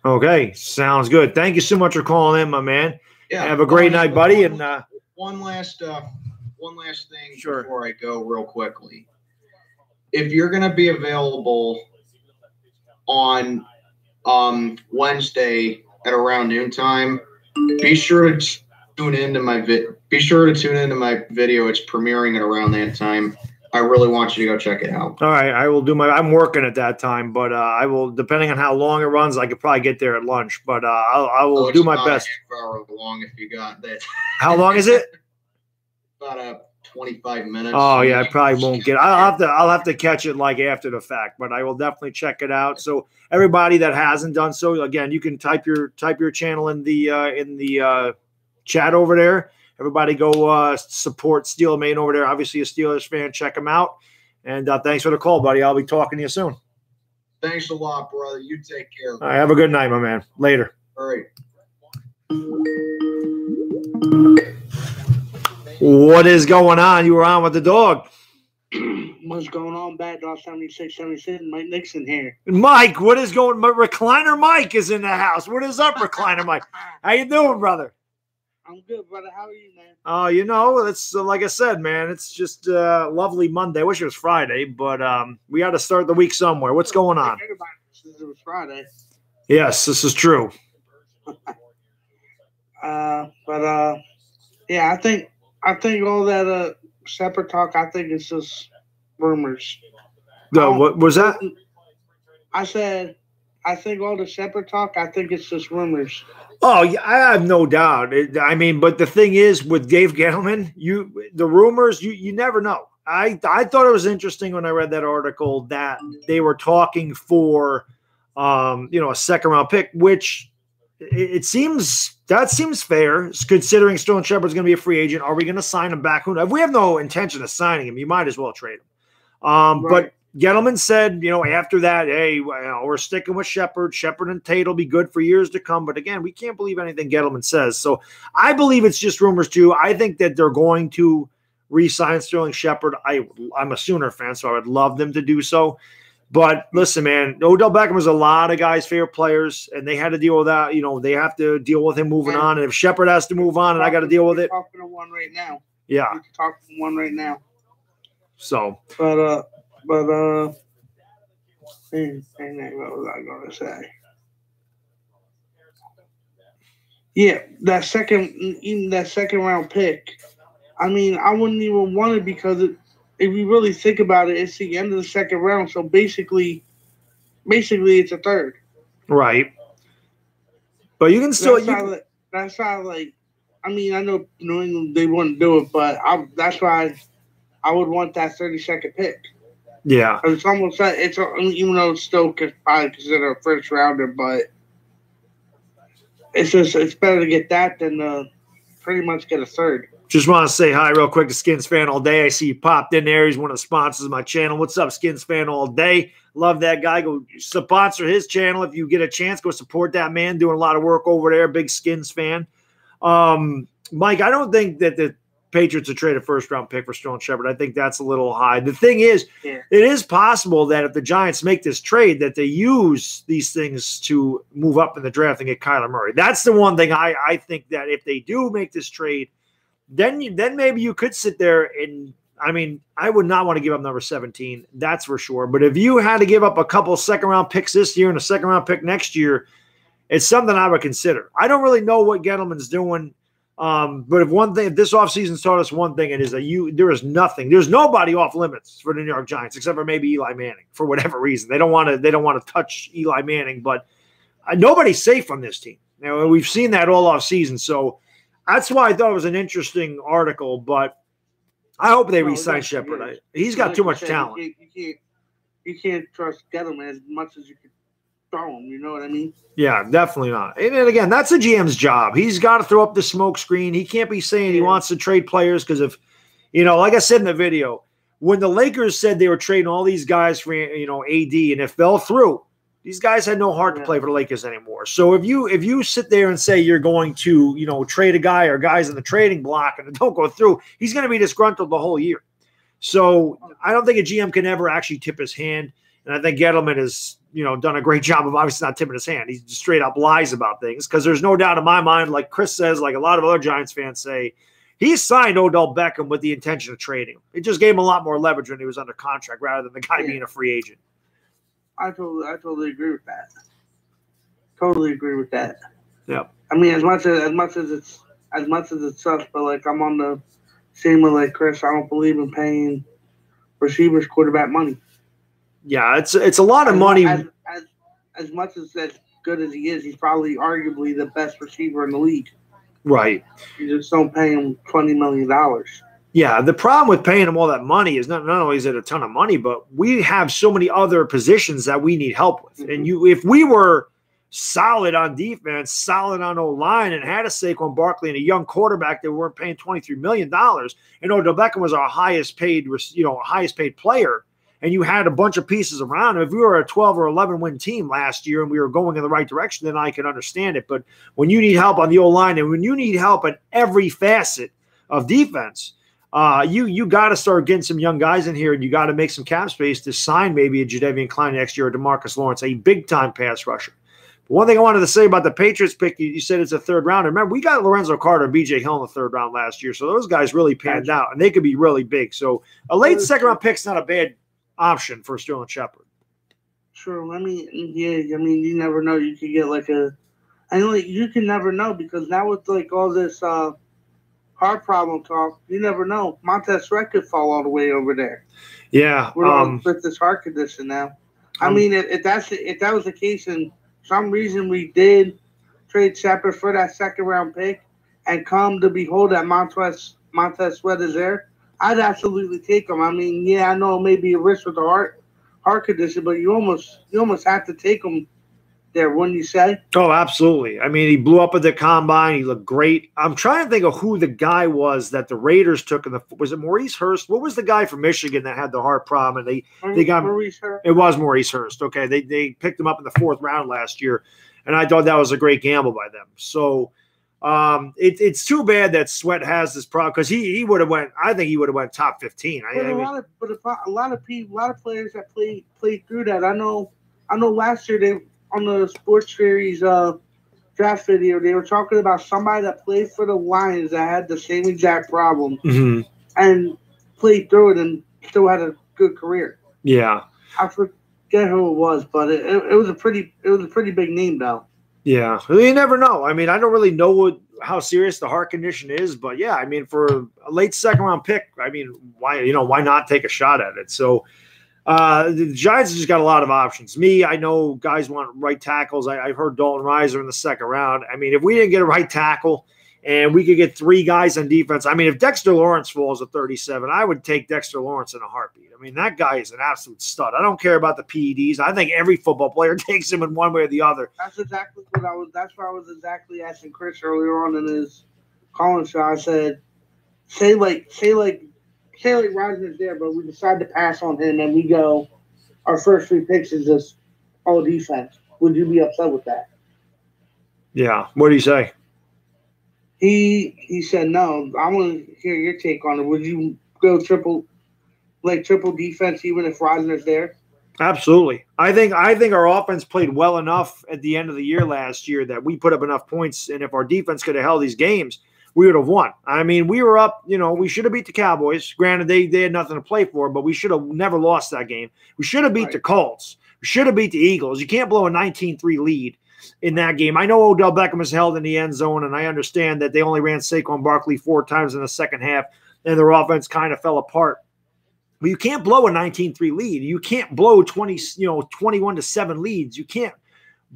Okay, sounds good. Thank you so much for calling in, my man. Yeah, have a great night, buddy. And one last thing Sure. before I go real quickly. If you're going to be available on Wednesday at around noontime, be sure to tune into my video. It's premiering at around that time. I really want you to go check it out. All right, I will do I'm working at that time, but I will, depending on how long it runs, I could probably get there at lunch, but I will do my best. It's about a half hour long if you got that. How long is it? About 25 minutes. Oh yeah, I probably won't get. I'll have to catch it like after the fact, but I will definitely check it out. So everybody that hasn't done so, again, you can type your channel in the chat over there. Everybody go support Steel Maine over there. Obviously a Steelers fan, check them out. And thanks for the call, buddy. I'll be talking to you soon. Thanks a lot, brother. You take care. All right, have a good night, my man. Later. All right. What is going on? You were on with the dog. What's going on? Baddog 7677. Mike Nixon here. Mike, what is going on? Recliner Mike is in the house. What is up, Recliner Mike? How you doing, brother? I'm good, brother. How are you, man? It's like I said, man, it's just a lovely Monday. I wish it was Friday, but we got to start the week somewhere. What's going on? Everybody says it was Friday. Yes, this is true. Yeah, I think all that separate talk, I think it's just rumors. What was that? I said, I think all the separate talk, I think it's just rumors. Oh, yeah, I have no doubt. But the thing is, with Dave Gettleman, the rumors, you never know. I thought it was interesting when I read that article that they were talking for, a second round pick, which it seems fair considering Sterling Shepard's going to be a free agent. Are we going to sign him back? If we have no intention of signing him, you might as well trade him. Right. But Gettleman said, after that, hey, we're sticking with Shepard. Shepard and Tate will be good for years to come. But again, we can't believe anything Gettleman says. So I believe it's just rumors too. I think that they're going to re-sign Sterling Shepard. I'm a Sooner fan, so I would love them to do so. But listen, man, Odell Beckham was a lot of guys' favorite players, and they had to deal with that. They have to deal with him moving on. And if Shepard has to move on, and I got to deal with it. Talking to one right now. Yeah. Talking to one right now. So. What was I going to say? Yeah, that second round pick. I mean, I wouldn't even want it because if you really think about it, it's the end of the second round. So basically it's a third. Right. But you can still. That's not like. I mean, I know New England, they wouldn't do it, but that's why I would want that 32nd pick. Yeah. It's almost like even though it's still probably considered a first rounder, but it's better to get that than pretty much get a third. Just want to say hi real quick to Skins Fan All Day. I see you popped in there. He's one of the sponsors of my channel. What's up, Skins Fan All Day? Love that guy. Go sponsor his channel if you get a chance. Go support that man doing a lot of work over there. Big Skins fan. Mike, I don't think that the Patriots would trade a first-round pick for Sterling Shepard. I think that's a little high. The thing is, it is possible that if the Giants make this trade, that they use these things to move up in the draft and get Kyler Murray. That's the one thing I think that if they do make this trade, then maybe you could sit there and, I mean, I would not want to give up number 17. That's for sure. But if you had to give up a couple second-round picks this year and a second-round pick next year, it's something I would consider. I don't really know what Gettleman's doing. But if this offseason's taught us one thing, it is that there is nothing. There's nobody off limits for the New York Giants except for maybe Eli Manning for whatever reason. They don't want to touch Eli Manning, but nobody's safe on this team. We've seen that all offseason. So that's why I thought it was an interesting article, but I hope they re-sign Shepard. He's got too much talent. You can't trust Gettleman as much as you can. You know what I mean? Yeah, definitely not. And again, that's a GM's job. He's got to throw up the smoke screen. He can't be saying he wants to trade players because if, like I said in the video, when the Lakers said they were trading all these guys for, AD, and it fell through, these guys had no heart to play for the Lakers anymore. So if you sit there and say you're going to, trade a guy or guys in the trading block and it don't go through, he's going to be disgruntled the whole year. So I don't think a GM can ever actually tip his hand. And I think Gettleman has, done a great job of obviously not tipping his hand. He just straight up lies about things because there's no doubt in my mind, like Chris says, like a lot of other Giants fans say, he signed Odell Beckham with the intention of trading him. It just gave him a lot more leverage when he was under contract rather than the guy being a free agent. I totally agree with that. Totally agree with that. Yeah. I mean, as much as it sucks, but like I'm on the same with like Chris. I don't believe in paying receivers quarterback money. Yeah, it's a lot of money. As much as good as he is, he's probably arguably the best receiver in the league. Right. You just don't pay him $20 million. Yeah, the problem with paying him all that money is not only is it a ton of money, but we have so many other positions that we need help with. And if we were solid on defense, solid on O-line, and had a Saquon Barkley and a young quarterback that we weren't paying $23 million, and Odell Beckham was our highest paid player, and you had a bunch of pieces around him. If we were a 12 or 11 win team last year and we were going in the right direction, then I can understand it. But when you need help on the O-line and when you need help at every facet of defense, you got to start getting some young guys in here, and you got to make some cap space to sign maybe a Jadeveon Clowney next year or DeMarcus Lawrence, a big-time pass rusher. But one thing I wanted to say about the Patriots pick, you said it's a third rounder. Remember, we got Lorenzo Carter and B.J. Hill in the third round last year, so those guys really panned out, and they could be really big. So a late second-round pick's not a bad option for Sterling Shepard. Sure. I mean, you never know. You could get you can never know because now with like all this heart problem talk, you never know. Montez Sweat could fall all the way over there. Yeah. With this heart condition now. I mean, if that was the case and some reason we did trade Shepard for that second round pick and come to behold that Montez Sweat is there, I'd absolutely take him. I mean, yeah, I know it may be a risk with the heart condition, but you almost have to take him there, wouldn't you say? Oh, absolutely. I mean, he blew up at the combine. He looked great. I'm trying to think of who the guy was that the Raiders took was it Maurice Hurst? What was the guy from Michigan that had the heart problem? And they got Maurice Hurst. It was Maurice Hurst. Okay, they picked him up in the fourth round last year, and I thought that was a great gamble by them. So it's too bad that Sweat has this problem because he would have went. I think he would have went top 15. A lot of players that played through that. I know last year they. On the Sports Series draft video, they were talking about somebody that played for the Lions that had the same exact problem and played through it and still had a good career. Yeah, I forget who it was, but it was a pretty big name though. Yeah, you never know. I mean, I don't really know how serious the heart condition is, but yeah, I mean, for a late second round pick, I mean, why not take a shot at it? So. The Giants just got a lot of options. I know guys want right tackles. I've heard Dalton Reiser in the second round. I mean, if we didn't get a right tackle and we could get three guys on defense, I mean, if Dexter Lawrence falls at 37, I would take Dexter Lawrence in a heartbeat. I mean, that guy is an absolute stud. I don't care about the PEDs. I think every football player takes him in one way or the other. That's exactly what I was. That's why I was exactly asking Chris earlier on in his calling show, I said, say like Rosner's there, but we decide to pass on him and we go, our first 3 picks is just all defense. Would you be upset with that? Yeah. What do you say? He said no. I want to hear your take on it. Would you go triple defense even if Rosner's there? Absolutely. I think our offense played well enough at the end of the year last year that we put up enough points, and if our defense could have held these games, we would have won. I mean, we were up, we should have beat the Cowboys. Granted, they had nothing to play for, but we should have never lost that game. We should have beat the Colts. We should have beat the Eagles. You can't blow a 19-3 lead in that game. I know Odell Beckham was held in the end zone, and I understand that they only ran Saquon Barkley 4 times in the second half, and their offense kind of fell apart. But you can't blow a 19-3 lead. You can't blow 21-7 leads. You can't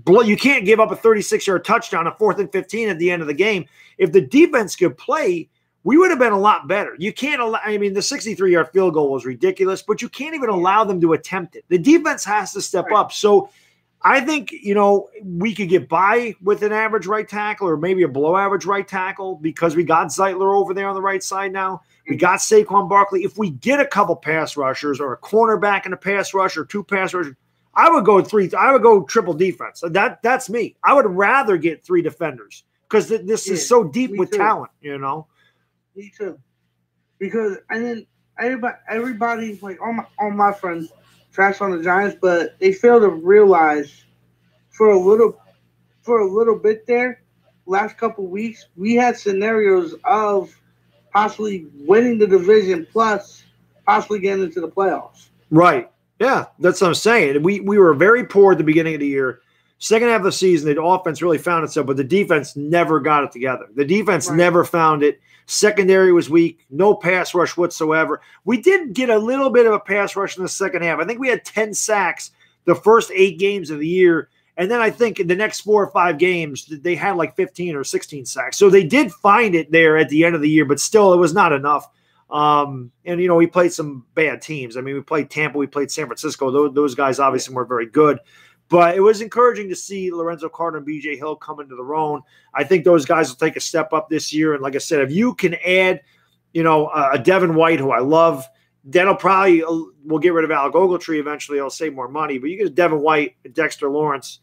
give up a 36-yard touchdown on 4th and 15 at the end of the game. If the defense could play, we would have been a lot better. You can't allow, the 63-yard field goal was ridiculous, but you can't even allow them to attempt it. The defense has to step up. So I think, we could get by with an average right tackle or maybe a below average right tackle because we got Zeitler over there on the right side now. We got Saquon Barkley. If we get a couple pass rushers or a cornerback in a pass rush or 2 pass rushers, I would go triple defense. That's me. I would rather get 3 defenders because this is so deep with talent, Me too. Because and then everybody like all my friends trash on the Giants, but they fail to realize for a little bit there, last couple weeks, we had scenarios of possibly winning the division plus possibly getting into the playoffs. Right. Yeah, that's what I'm saying. We were very poor at the beginning of the year. Second half of the season, the offense really found itself, but the defense never got it together. The defense never found it. Secondary was weak. No pass rush whatsoever. We did get a little bit of a pass rush in the second half. I think we had 10 sacks the first 8 games of the year. And then I think in the next 4 or 5 games, they had like 15 or 16 sacks. So they did find it there at the end of the year, but still it was not enough. And, we played some bad teams. We played Tampa, we played San Francisco. Those guys obviously weren't very good. But it was encouraging to see Lorenzo Carter and B.J. Hill come into their own. I think those guys will take a step up this year. And like I said, if you can add, a Devin White, who I love, that'll probably we'll get rid of Alec Ogletree eventually. It'll save more money. But you get Devin White, Dexter Lawrence,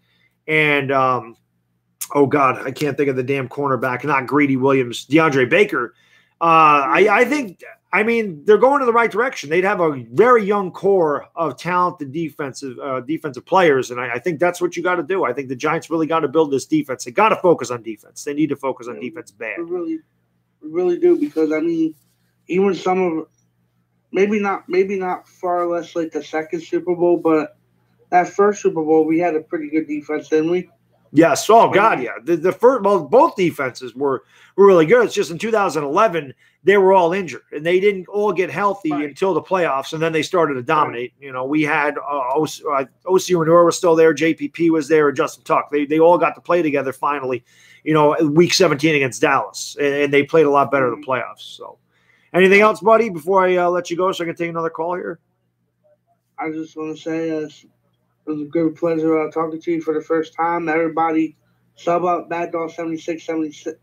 and oh God, I can't think of the damn cornerback. Not Greedy Williams, DeAndre Baker. I think. They're going in the right direction. They'd have a very young core of talented defensive players, and I think that's what you got to do. I think the Giants really got to build this defense. They got to focus on defense. They need to focus on defense bad. We really do because even some of maybe not far less like the second Super Bowl, but that first Super Bowl we had a pretty good defense, didn't we? Yes. Oh God, yeah. The first, both defenses were really good. It's just in 2011 they were all injured and they didn't all get healthy until the playoffs, and then they started to dominate. We had O.C. Renor was still there, JPP was there, and Justin Tuck. They all got to play together finally. Week 17 against Dallas, and they played a lot better in the playoffs. So, anything else, buddy? Before I let you go, so I can take another call here. I just want to say it was a good pleasure talking to you for the first time. Everybody, sub up Baddog 7676.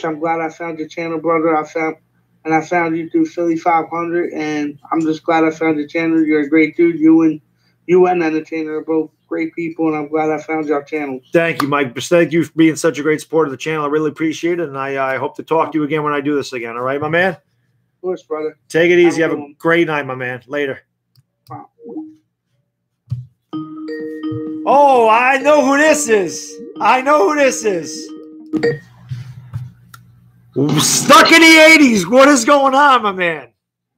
I'm glad I found your channel, brother. I found you through Philly 500, and I'm just glad I found your channel. You're a great dude. You and Entertainer are both great people, and I'm glad I found your channel. Thank you, Mike. Thank you for being such a great supporter of the channel. I really appreciate it, and I hope to talk to you again when I do this again. All right, my man? Of course, brother. Take it easy. Have a great night, my man. Later. Wow. Oh, I know who this is. Stuck in the 80s. What is going on, my man?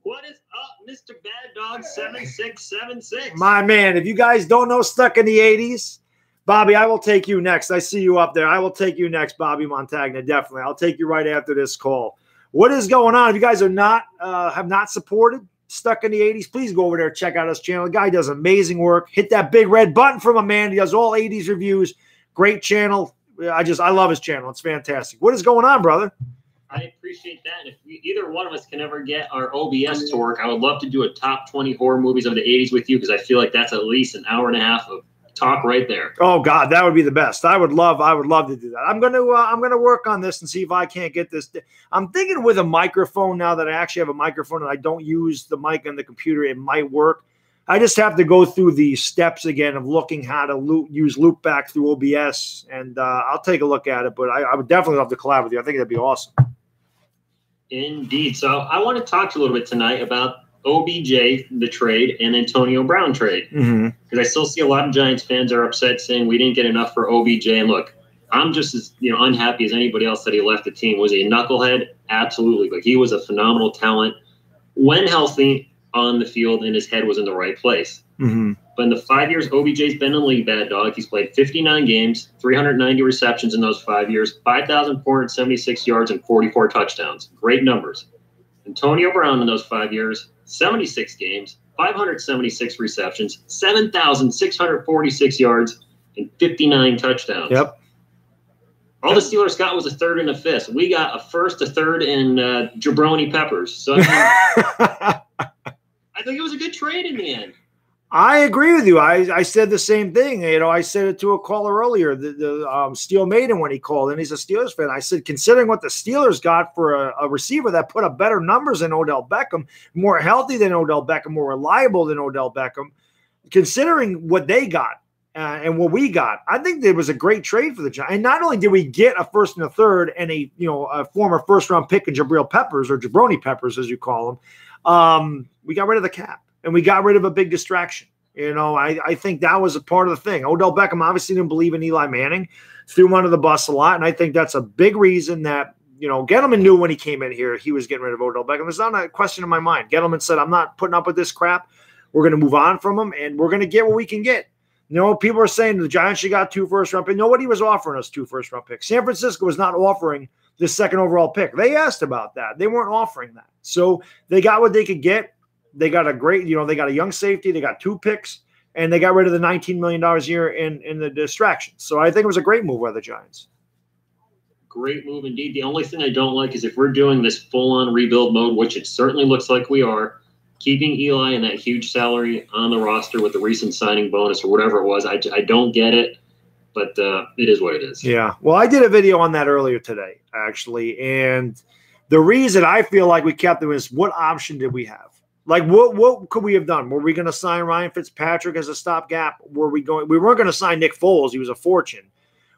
What is up, Mr. Baddog 7676? My man, if you guys don't know Stuck in the 80s, Bobby, I will take you next. I see you up there. I will take you next, Bobby Montagna, definitely. I'll take you right after this call. What is going on? If you guys are not have not supported Stuck in the 80s, please go over there and check out his channel. The guy does amazing work. Hit that big red button from a man. He does all 80s reviews. Great channel. I love his channel. It's fantastic. What is going on, brother? I appreciate that. And if either one of us can ever get our OBS to work, I would love to do a top 20 horror movies of the 80s with you because I feel like that's at least an hour and a half of talk right there. Oh God, that would be the best. I would love to do that. I'm gonna work on this and see if I can't get this. I'm thinking with a microphone now that I actually have a microphone and I don't use the mic on the computer, it might work. I just have to go through the steps again of looking how to use loopback through OBS, and I'll take a look at it. But I would definitely love to collab with you. I think that'd be awesome. Indeed. So I want to talk to you a little bit tonight about OBJ, the trade, and Antonio Brown trade. Because I still see a lot of Giants fans are upset saying we didn't get enough for OBJ. And look, I'm just as unhappy as anybody else that he left the team. Was he a knucklehead? Absolutely. But he was a phenomenal talent when healthy on the field, and his head was in the right place. But in the 5 years OBJ's been in the league, Baddog, he's played 59 games, 390 receptions in those 5 years, 5,476 yards, and 44 touchdowns. Great numbers. Antonio Brown in those 5 years, 76 games, 576 receptions, 7,646 yards, and 59 touchdowns. Yep. All the Steelers got was a third and a fifth. We got a first, a third, and jabroni peppers. So I think it was a good trade in the end. I agree with you. I said the same thing. I said it to a caller earlier, the Steel Maiden, when he called, and he's a Steelers fan. I said, considering what the Steelers got for a receiver that put up better numbers than Odell Beckham, more healthy than Odell Beckham, more reliable than Odell Beckham, considering what they got and what we got, I think it was a great trade for the Giants. And not only did we get a first and a third and a former first-round pick in Jabril Peppers, or Jabroni Peppers as you call him, we got rid of the cap. And we got rid of a big distraction. I think that was a part of the thing. Odell Beckham obviously didn't believe in Eli Manning, threw him under the bus a lot, and I think that's a big reason that, Gettleman knew when he came in here he was getting rid of Odell Beckham. There's not a question in my mind. Gettleman said, I'm not putting up with this crap. We're going to move on from him, and we're going to get what we can get. People are saying the Giants should got 2 first-round picks. Nobody was offering us 2 first-round picks. San Francisco was not offering the second overall pick. They asked about that. They weren't offering that. So they got what they could get. They got a great, they got a young safety. They got 2 picks, and they got rid of the $19 million a year in the distractions. So I think it was a great move by the Giants. Great move indeed. The only thing I don't like is if we're doing this full-on rebuild mode, which it certainly looks like we are, keeping Eli and that huge salary on the roster with the recent signing bonus or whatever it was, I don't get it, but it is what it is. Yeah. Well, I did a video on that earlier today, actually, and the reason I feel like we kept him is what option did we have? Like, what could we have done? Were we going to sign Ryan Fitzpatrick as a stopgap? We weren't going to sign Nick Foles. He was a fortune.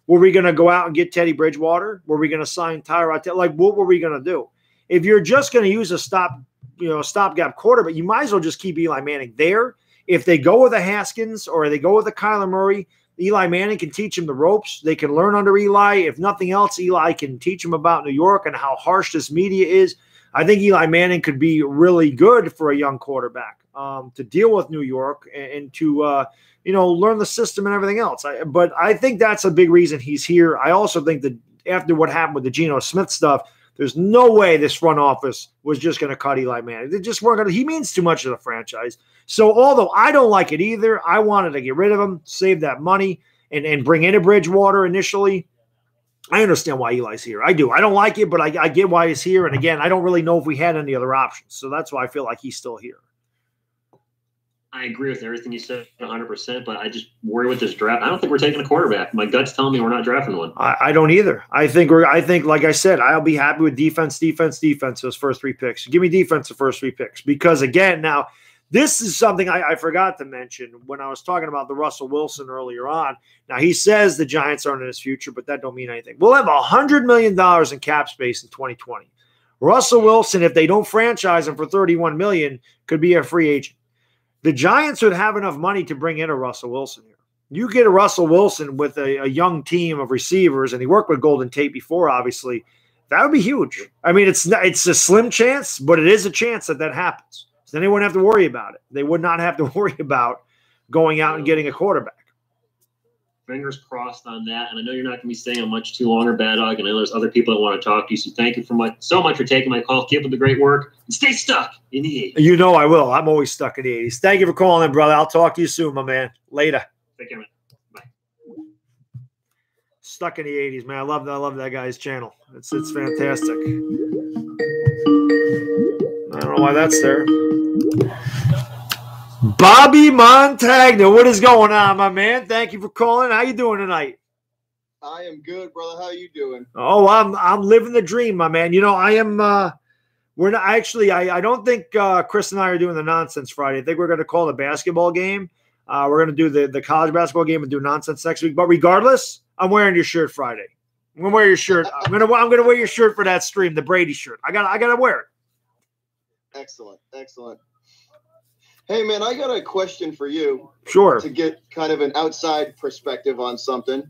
Were we going to go out and get Teddy Bridgewater? Were we going to sign Tyrod Taylor? Like, what were we going to do? If you're just going to use a stopgap quarterback, you might as well just keep Eli Manning there. If they go with a Haskins or they go with a Kyler Murray, Eli Manning can teach him the ropes. They can learn under Eli. If nothing else, Eli can teach him about New York and how harsh this media is. I think Eli Manning could be really good for a young quarterback to deal with New York and to, learn the system and everything else. But I think that's a big reason he's here. I also think that after what happened with the Geno Smith stuff, there's no way this front office was just going to cut Eli Manning. They just weren't going to. He means too much to the franchise. So although I don't like it either, I wanted to get rid of him, save that money, and bring in a Bridgewater initially. I understand why Eli's here. I do. I don't like it, but I get why he's here. And again, I don't really know if we had any other options. So that's why I feel like he's still here. I agree with everything you said 100%, but I just worry with this draft. I don't think we're taking a quarterback. My gut's telling me we're not drafting one. I don't either. I think, like I said, I'll be happy with defense, those first 3 picks. Give me defense the first 3 picks. Because again, now, this is something I forgot to mention when I was talking about the Russell Wilson earlier on. Now, he says the Giants aren't in his future, but that don't mean anything. We'll have $100 million in cap space in 2020. Russell Wilson, if they don't franchise him for $31 million, could be a free agent. The Giants would have enough money to bring in a Russell Wilson here. You get a Russell Wilson with a young team of receivers, and he worked with Golden Tate before, obviously. That would be huge. I mean, it's a slim chance, but it is a chance that happens. So then they wouldn't have to worry about it. They would not have to worry about going out and getting a quarterback. Fingers crossed on that. And I know you're not going to be staying on much too longer, Baddog. And I know there's other people that want to talk to you. So thank you so much for taking my call. Keep up the great work. And stay stuck in the 80s. You know I will. I'm always stuck in the 80s. Thank you for calling in, brother. I'll talk to you soon, my man. Later. Take care, man. Bye. Stuck in the 80s, man. I love that guy's channel. It's fantastic. I don't know why that's there. Bobby Montagna, what is going on, my man? Thank you for calling. How you doing tonight? I am good, brother. How are you doing? Oh, I'm living the dream, my man. You know, I am. We're not actually. I don't think Chris and I are doing the nonsense Friday. I think we're going to call the basketball game. We're going to do the college basketball game and do nonsense next week. But regardless, I'm wearing your shirt Friday. I'm going to wear your shirt. I'm going to wear your shirt for that stream, the Brady shirt. I got to wear it. Excellent. Hey, man, I got a question for you. Sure. To get kind of an outside perspective on something.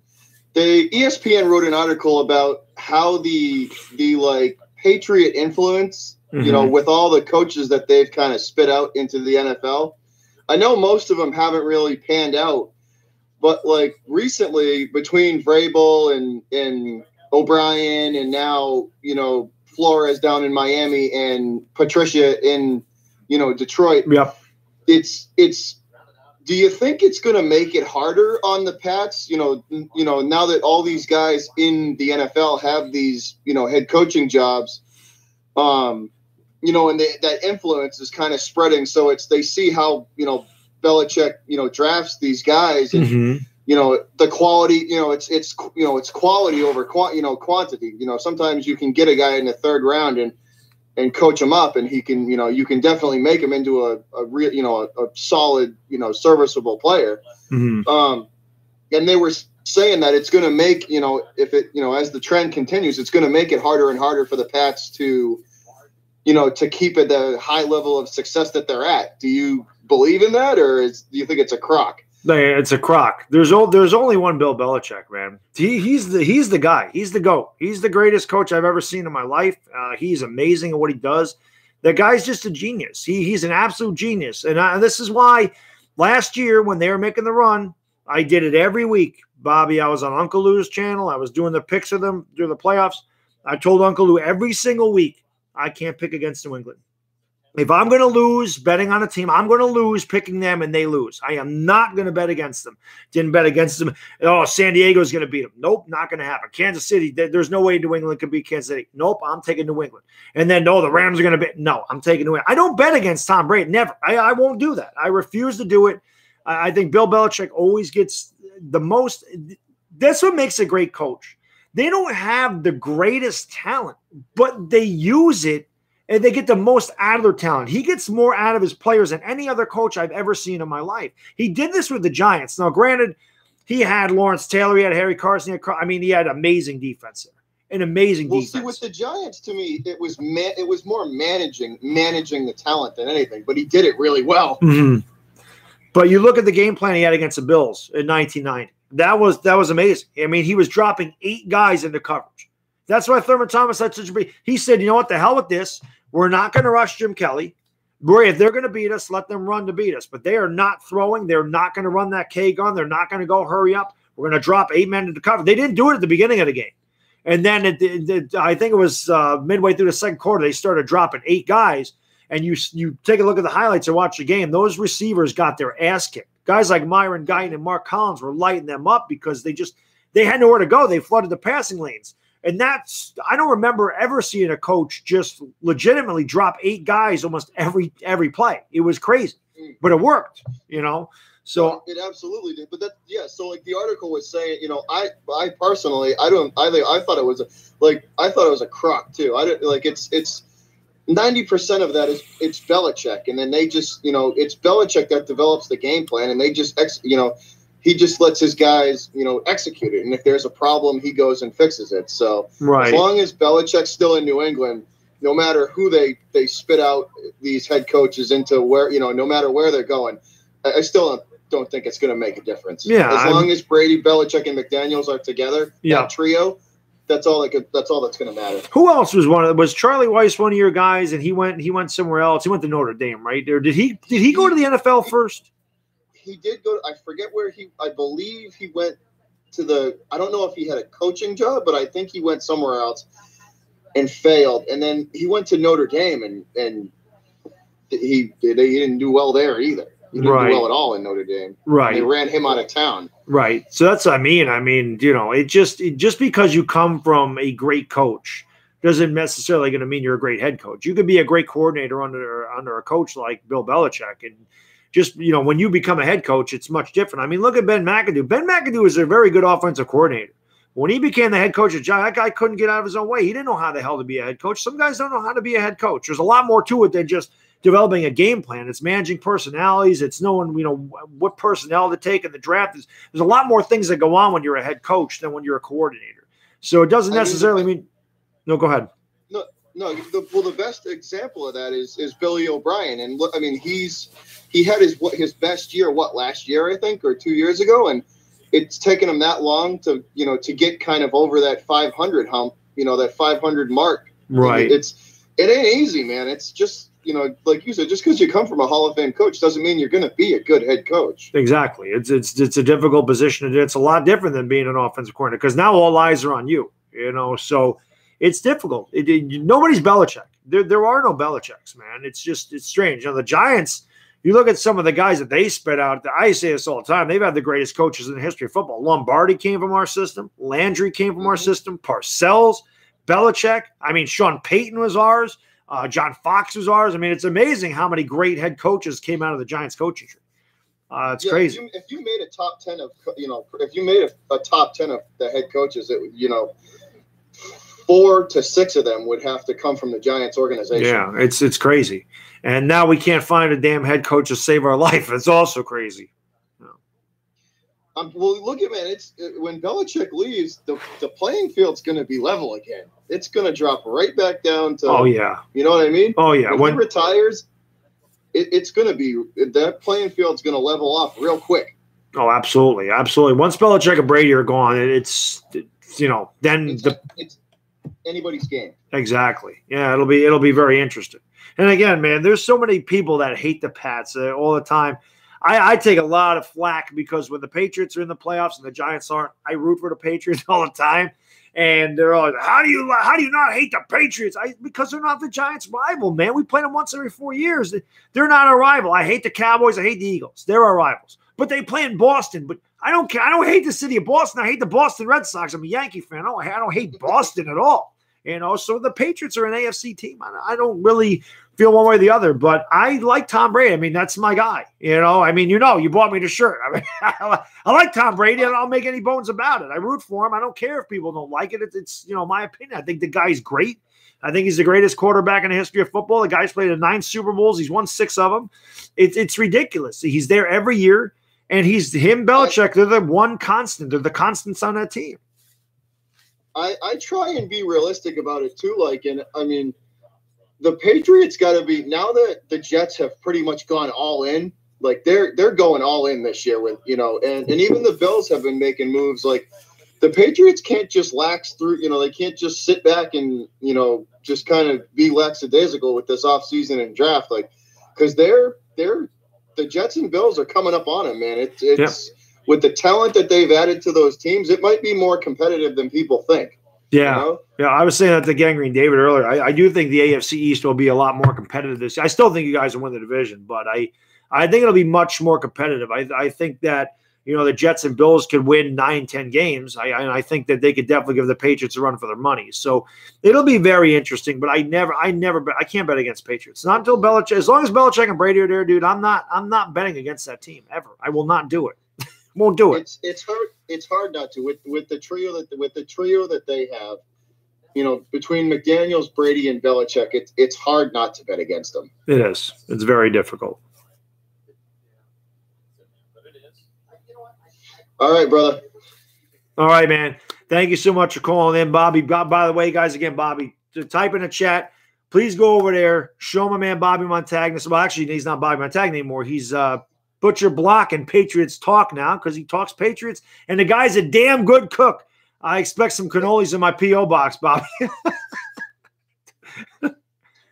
The ESPN wrote an article about how the like Patriot influence, you know, with all the coaches that they've kind of spit out into the NFL. I know most of them haven't really panned out, but like recently between Vrabel and O'Brien and now, you know, Flores down in Miami and Patricia in, you know, Detroit. Yep. It's do you think it's going to make it harder on the Pats? You know, now that all these guys in the NFL have these, you know, head coaching jobs, you know, and that influence is kind of spreading. So they see how, you know, Belichick, you know, drafts these guys and, you know, the quality, you know, it's quality over quantity. You know, sometimes you can get a guy in the third round and coach him up, and he can, you know, you can definitely make him into a real, you know, a solid, you know, serviceable player. And they were saying that it's going to make, you know, if it, you know, as the trend continues, it's going to make it harder and harder for the Pats to, you know, to keep at the high level of success that they're at. Do you believe in that, or do you think it's a crock? It's a crock. There's only one Bill Belichick, man. He's the guy. He's the GOAT. He's the greatest coach I've ever seen in my life. He's amazing at what he does. That guy's just a genius. He's an absolute genius. And this is why last year when they were making the run, I did it every week. Bobby, I was on Uncle Lou's channel. I was doing the picks of them during the playoffs. I told Uncle Lou every single week, I can't pick against New England. If I'm going to lose betting on a team, I'm going to lose picking them and they lose. I am not going to bet against them. Didn't bet against them. Oh, San Diego's going to beat them. Nope, not going to happen. Kansas City, there's no way New England could beat Kansas City. Nope, I'm taking New England. And then, no, the Rams are going to bet. No, I'm taking New England. I don't bet against Tom Brady. Never. I won't do that. I refuse to do it. I think Bill Belichick always gets the most. That's what makes a great coach. They don't have the greatest talent, but they use it. And they get the most out of their talent. He gets more out of his players than any other coach I've ever seen in my life. He did this with the Giants. Now, granted, he had Lawrence Taylor, he had Harry Carson. He had amazing defense there. An amazing defense. See, with the Giants, to me, it was more managing the talent than anything. But he did it really well. But you look at the game plan he had against the Bills in 1990. That was amazing. I mean, he was dropping 8 guys into coverage. That's why Thurman Thomas had such a big. He said, you know what, the hell with this. We're not going to rush Jim Kelly. If they're going to beat us, let them run to beat us. But they are not throwing. They're not going to run that K gun. They're not going to go hurry up. We're going to drop 8 men into cover. They didn't do it at the beginning of the game. And then I think it was midway through the second quarter, they started dropping 8 guys. And you take a look at the highlights and watch the game. Those receivers got their ass kicked. Guys like Myron Guyton and Mark Collins were lighting them up because they had nowhere to go. They flooded the passing lanes. And I don't remember ever seeing a coach just legitimately drop 8 guys almost every play. It was crazy, but it worked, you know? So it absolutely did. But so like the article was saying, you know, I personally, I thought it was a crock too. I didn't like it's 90% of that is it's Belichick. And then they just, you know, it's Belichick that develops the game plan and they just, you know, he just lets his guys, you know, execute it. And if there's a problem, he goes and fixes it. So as long as Belichick's still in New England, no matter who they spit out these head coaches into where, you know, no matter where they're going, I still don't think it's going to make a difference. Yeah. As long as Brady, Belichick, and McDaniels are together, that trio, that's all that's going to matter. Who else was Charlie Weiss one of your guys? And he went somewhere else. He went to Notre Dame, right? Or did he go to the NFL first? He did go. I forget where I believe he went to I don't know if he had a coaching job, but I think he went somewhere else and failed. And then he went to Notre Dame and he didn't do well there either. He didn't do well at all in Notre Dame. Right. They ran him out of town. Right. So that's what I mean. I mean, you know, it just because you come from a great coach doesn't necessarily going to mean you're a great head coach. You could be a great coordinator under a coach like Bill Belichick and just, when you become a head coach, it's much different. I mean, look at Ben McAdoo. Ben McAdoo is a very good offensive coordinator. When he became the head coach of Giants, that guy couldn't get out of his own way. He didn't know how the hell to be a head coach. Some guys don't know how to be a head coach. There's a lot more to it than just developing a game plan. It's managing personalities. It's knowing, what personnel to take in the draft. There's a lot more things that go on when you're a head coach than when you're a coordinator. So it doesn't necessarily mean – no, go ahead. No. The best example of that is Billy O'Brien. And look, I mean, he had his best year, last year, I think, or 2 years ago. And it's taken him that long to get kind of over that 500 hump, that 500 mark. Right. It ain't easy, man. It's just, like you said, just because you come from a Hall of Fame coach doesn't mean you're going to be a good head coach. Exactly. It's a difficult position. It's a lot different than being an offensive coordinator because now all eyes are on you, so it's difficult. Nobody's Belichick. There are no Belichicks, man. It's strange. The Giants, you look at some of the guys that they spit out. I say this all the time. They've had the greatest coaches in the history of football. Lombardi came from our system. Landry came from our system. Parcells, Belichick. I mean, Sean Payton was ours. John Fox was ours. I mean, it's amazing how many great head coaches came out of the Giants coaching tree. It's crazy. If you made a top 10 of, if you made a top 10 of the head coaches, 4 to 6 of them would have to come from the Giants organization. Yeah, it's crazy. And now we can't find a damn head coach to save our life. It's also crazy. Well, look at when Belichick leaves, the playing field's going to be level again. It's going to drop right back down to. Oh yeah. You know what I mean? Oh yeah. When he retires, it's going to be that playing field's going to level off real quick. Oh, absolutely, absolutely. Once Belichick and Brady are gone, it's anybody's game. Exactly. Yeah, it'll be very interesting. And again, man, there's so many people that hate the Pats all the time. I take a lot of flack because when the Patriots are in the playoffs and the Giants aren't, I root for the Patriots all the time. And they're all like, how do you not hate the Patriots? Because they're not the Giants' rival, man. We play them once every 4 years. They're not our rival. I hate the Cowboys. I hate the Eagles. They're our rivals. But they play in Boston. But I don't care. I don't hate the city of Boston. I hate the Boston Red Sox. I'm a Yankee fan. I don't hate Boston at all. So the Patriots are an AFC team. I don't really feel one way or the other, but I like Tom Brady. I mean, that's my guy. You bought me the shirt. I mean, I like Tom Brady. I don't make any bones about it. I root for him. I don't care if people don't like it. It's my opinion. I think the guy's great. I think he's the greatest quarterback in the history of football. The guy's played in 9 Super Bowls. He's won 6 of them. It's ridiculous. He's there every year, and Belichick, they're the one constant. They're the constants on that team. I try and be realistic about it too. The Patriots got to be, now that the Jets have pretty much gone all in, they're going all in this year with, and even the Bills have been making moves. Like the Patriots can't just lax through, they can't just sit back and, just kind of be lackadaisical with this offseason and draft. Because the Jets and Bills are coming up on them, man. It's with the talent that they've added to those teams, it might be more competitive than people think. Yeah. Yeah. I was saying that to Gangrene David earlier. I do think the AFC East will be a lot more competitive this year. I still think you guys will win the division, but I think it'll be much more competitive. I think that, the Jets and Bills could win 9-10 games. I think that they could definitely give the Patriots a run for their money. So it'll be very interesting, but I can't bet against Patriots. Not until Belichick, as long as Belichick and Brady are there, dude, I'm not betting against that team ever. I will not do it. Won't do it. It's hard. It's hard not to with the trio that they have. Between McDaniels, Brady, and Belichick, it's hard not to bet against them. It is. It's very difficult. All right, brother. All right, man. Thank you so much for calling in, Bobby. By the way, guys, again, Bobby, type in the chat. Please go over there. Show my man Bobby Montagna. Well, actually, he's not Bobby Montagna anymore. He's Butcher Block and Patriots Talk now because he talks Patriots. And the guy's a damn good cook. I expect some cannolis in my P.O. box, Bobby.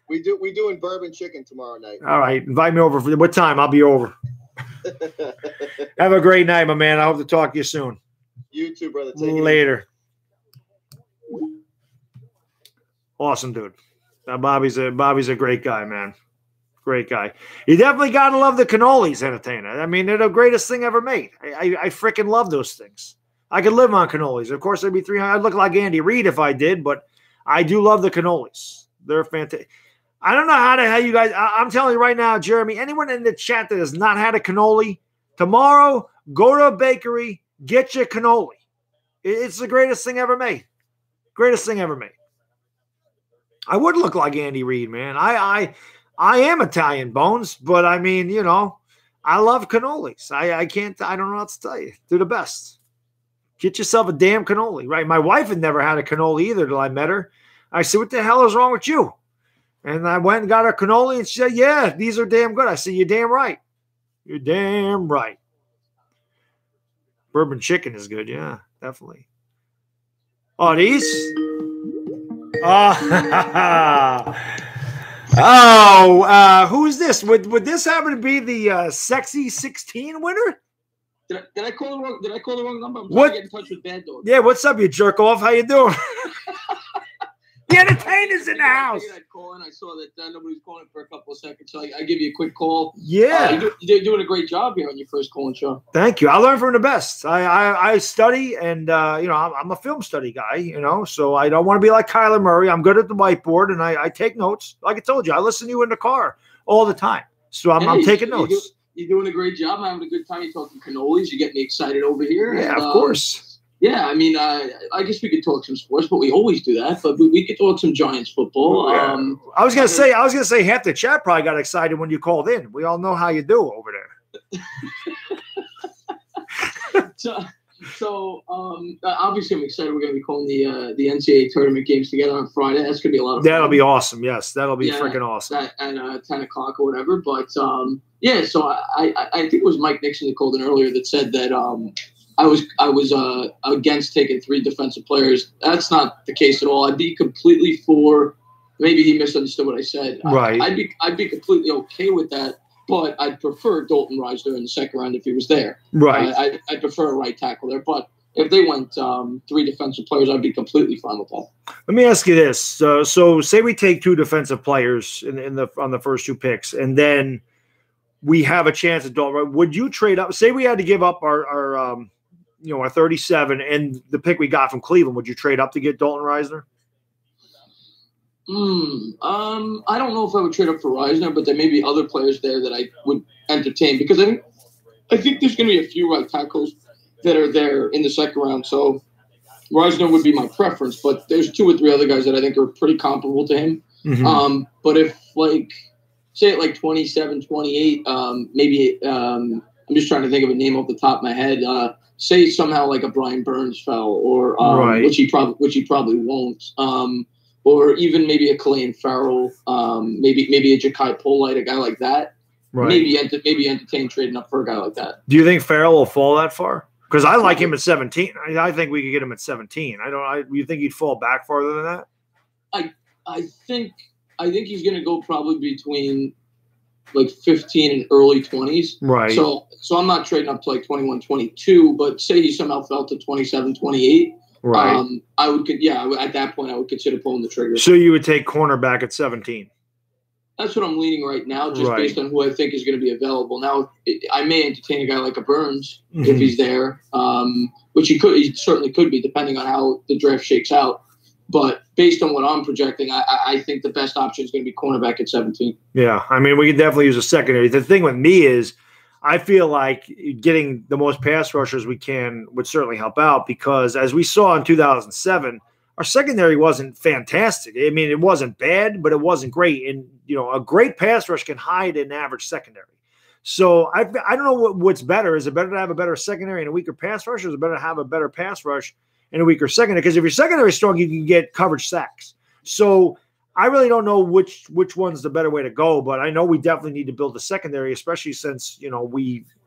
We doing bourbon chicken tomorrow night. All right. Invite me over. For what time? I'll be over. Have a great night, my man. I hope to talk to you soon. You too, brother. Take it later. Awesome, dude. Bobby's a great guy, man. Great guy. You definitely got to love the cannolis, entertainer. I mean, they're the greatest thing ever made. I freaking love those things. I could live on cannolis. Of course, I'd be 300. I'd look like Andy Reid if I did, but I do love the cannolis. They're fantastic. I don't know how the hell you guys. I'm telling you right now, Jeremy. Anyone in the chat that has not had a cannoli, tomorrow go to a bakery, get you a cannoli. It's the greatest thing ever made. Greatest thing ever made. I would look like Andy Reid, man. I am Italian bones, but I mean, you know, I love cannolis. I don't know what to tell you. They're the best. Get yourself a damn cannoli, right? My wife had never had a cannoli either till I met her. I said, what the hell is wrong with you? And I went and got her cannoli, and she said, yeah, these are damn good. I said, you're damn right. You're damn right. Bourbon chicken is good. Yeah, definitely. Oh, these? Who is this? Would this happen to be the Sexy 16 winner? Did I call the wrong number? I'm What? trying to get in touch with Baddog. Yeah, what's up, you jerk off? How you doing? The entertainer's in the house. I call and I saw that nobody was calling for a couple of seconds, so I give you a quick call. Yeah. You're doing a great job here on your first call-in show. Thank you. I learn from the best. I study, and you know, I'm a film study guy, you know, so I don't want to be like Kyler Murray. I'm good at the whiteboard, and I take notes. Like I told you, I listen to you in the car all the time, so I'm taking notes. You're doing a great job. I'm having a good time. You're talking cannolis. You get me excited over here. Yeah, of course. Yeah, I mean, I guess we could talk some sports, but we always do that. But we could talk some Giants football. Yeah. I was gonna say half the chat probably got excited when you called in. We all know how you do over there. So obviously I'm excited. We're going to be calling the NCAA tournament games together on Friday. That's going to be a lot of fun. That'll be awesome. Yes, that'll be freaking awesome. At 10 o'clock or whatever. But yeah, so I think it was Mike Nixon that called in earlier that said that I was against taking 3 defensive players. That's not the case at all. I'd be completely for. Maybe he misunderstood what I said. Right. I'd be completely okay with that. But I'd prefer Dalton Reisner in the second round if he was there. Right. I'd prefer a right tackle there. But if they went 3 defensive players, I'd be completely fine with that. Let me ask you this: so say we take 2 defensive players on the first 2 picks, and then we have a chance at Dalton. Would you trade up? Say we had to give up our 37 and the pick we got from Cleveland. Would you trade up to get Dalton Reisner? I don't know if I would trade up for Reisner, but there may be other players there that I would entertain because I think there's going to be a few right tackles that are there in the second round. So Reisner would be my preference, but there's 2 or 3 other guys that I think are pretty comparable to him. Mm-hmm. But if say at 27, 28, maybe I'm just trying to think of a name off the top of my head. Say somehow like a Brian Burns fell, or right. which he probably won't. Or even maybe a Calais Farrell, maybe a Ja'Kai Polite, a guy like that. Right. Maybe entertain trading up for a guy like that. Do you think Farrell will fall that far? Because I like him at 17. I think we could get him at 17. You think he'd fall back farther than that? I think he's going to go probably between 15 and early 20s. Right. So I'm not trading up to 21, 22, but say he somehow fell to 27, 28. Right. At that point, I would consider pulling the trigger. So you would take cornerback at 17. That's what I'm leaning right now, just right. based on who I think is going to be available. Now, I may entertain a guy like a Burns if he's there, which he certainly could be, depending on how the draft shakes out. But based on what I'm projecting, I think the best option is going to be cornerback at 17. Yeah, I mean, we could definitely use a secondary. The thing with me is, I feel like getting the most pass rushers we can would certainly help out because, as we saw in 2007, our secondary wasn't fantastic. I mean, it wasn't bad, but it wasn't great. And, a great pass rush can hide an average secondary. So I don't know what's better. Is it better to have a better secondary and a weaker pass rush, or is it better to have a better pass rush and a weaker secondary? Because if your secondary is strong, you can get coverage sacks. So I really don't know which one's the better way to go, but I know we definitely need to build a secondary, especially since,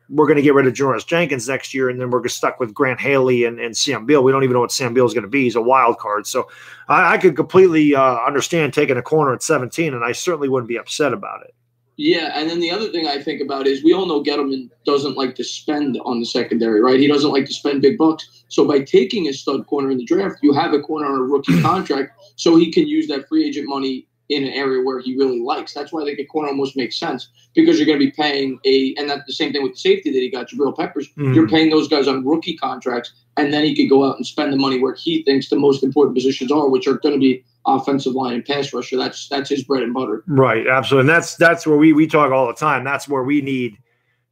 we're going to get rid of Jonas Jenkins next year, and then we're stuck with Grant Haley and Sam Beal. We don't even know what Sam Beal is going to be. He's a wild card. So I could completely understand taking a corner at 17, and I certainly wouldn't be upset about it. Yeah, and then the other thing I think about is we all know Gettleman doesn't like to spend on the secondary, right? He doesn't like to spend big bucks. So by taking a stud corner in the draft, you have a corner on a rookie contract, so he can use that free agent money in an area where he really likes. That's why I think a corner almost makes sense, because you're going to be paying and that's the same thing with the safety that he got, Jabril Peppers. You're paying those guys on rookie contracts, and then he could go out and spend the money where he thinks the most important positions are, which are going to be offensive line and pass rusher. That's his bread and butter. Right, absolutely. And that's where we talk all the time. That's where we need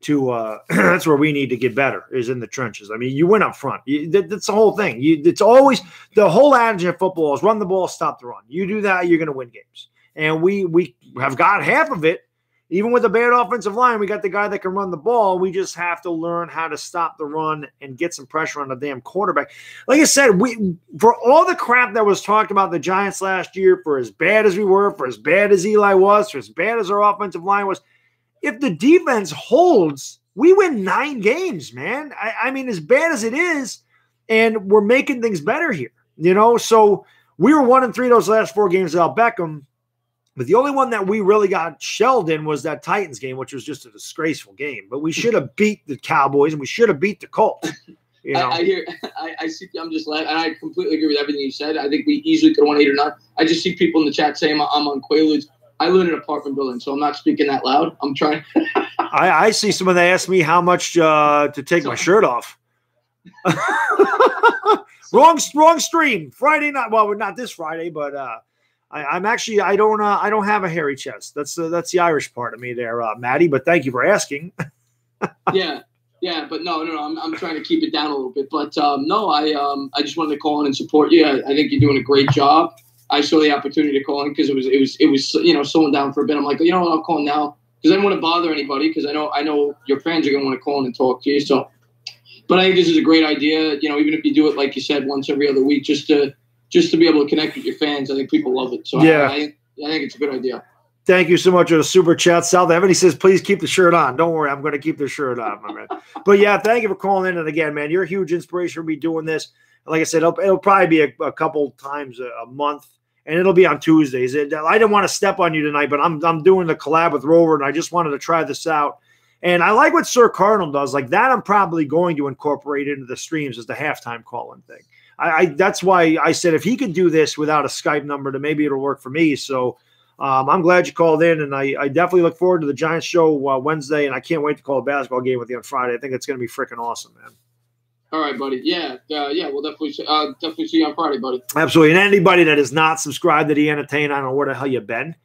to that's where we need to get better, is in the trenches. I mean, you win up front. That's the whole thing. It's always the whole adage of football is run the ball, stop the run. You do that, you're going to win games. And we have got half of it. Even with a bad offensive line, we got the guy that can run the ball. We just have to learn how to stop the run and get some pressure on the damn quarterback. Like I said, for all the crap that was talked about the Giants last year, for as bad as we were, for as bad as Eli was, for as bad as our offensive line was, if the defense holds, we win 9 games, man. I mean, as bad as it is, and we're making things better here, So we were 1-3 those last 4 games without Beckham, but the only one that we really got shelled in was that Titans game, which was just a disgraceful game. But we should have beat the Cowboys, and we should have beat the Colts. I see. I'm just laughing. I completely agree with everything you said. I think we easily could have won 8 or 9. I just see people in the chat saying I'm on Quaaludes. I live in an apartment building, so I'm not speaking that loud. I'm trying. I see someone that asked me how much to take my shirt off. wrong stream. Friday night. Well, not this Friday, but I'm actually I don't have a hairy chest. That's the Irish part of me there, Maddie. But thank you for asking. Yeah, but no. I'm trying to keep it down a little bit. But no, I just wanted to call in and support you. I think you're doing a great job. I saw the opportunity to call in because it was slowing down for a bit. I'm like, I'll call in now because I don't want to bother anybody, because I know your fans are going to want to call in and talk to you. So, but I think this is a great idea. Even if you do it like you said once every other week, just to be able to connect with your fans. I think people love it. So yeah, I think it's a good idea. Thank you so much for the super chat. South Ebony says, please keep the shirt on. Don't worry, I'm going to keep the shirt on, my man. But yeah, thank you for calling in. And again, man, you're a huge inspiration for me doing this. Like I said, it'll probably be a couple times a month, and it'll be on Tuesdays. I didn't want to step on you tonight, but I'm doing the collab with Rover, and I just wanted to try this out. And I like what Sir Cardinal does. Like that, I'm probably going to incorporate into the streams as the halftime call-in thing. That's why I said if he could do this without a Skype number, then maybe it'll work for me. So I'm glad you called in, and I definitely look forward to the Giants show Wednesday, and I can't wait to call a basketball game with you on Friday. I think it's going to be freaking awesome, man. All right, buddy. Yeah, we'll definitely see you on Friday, buddy. Absolutely. And anybody that is not subscribed to the Entertain, I don't know where the hell you've been,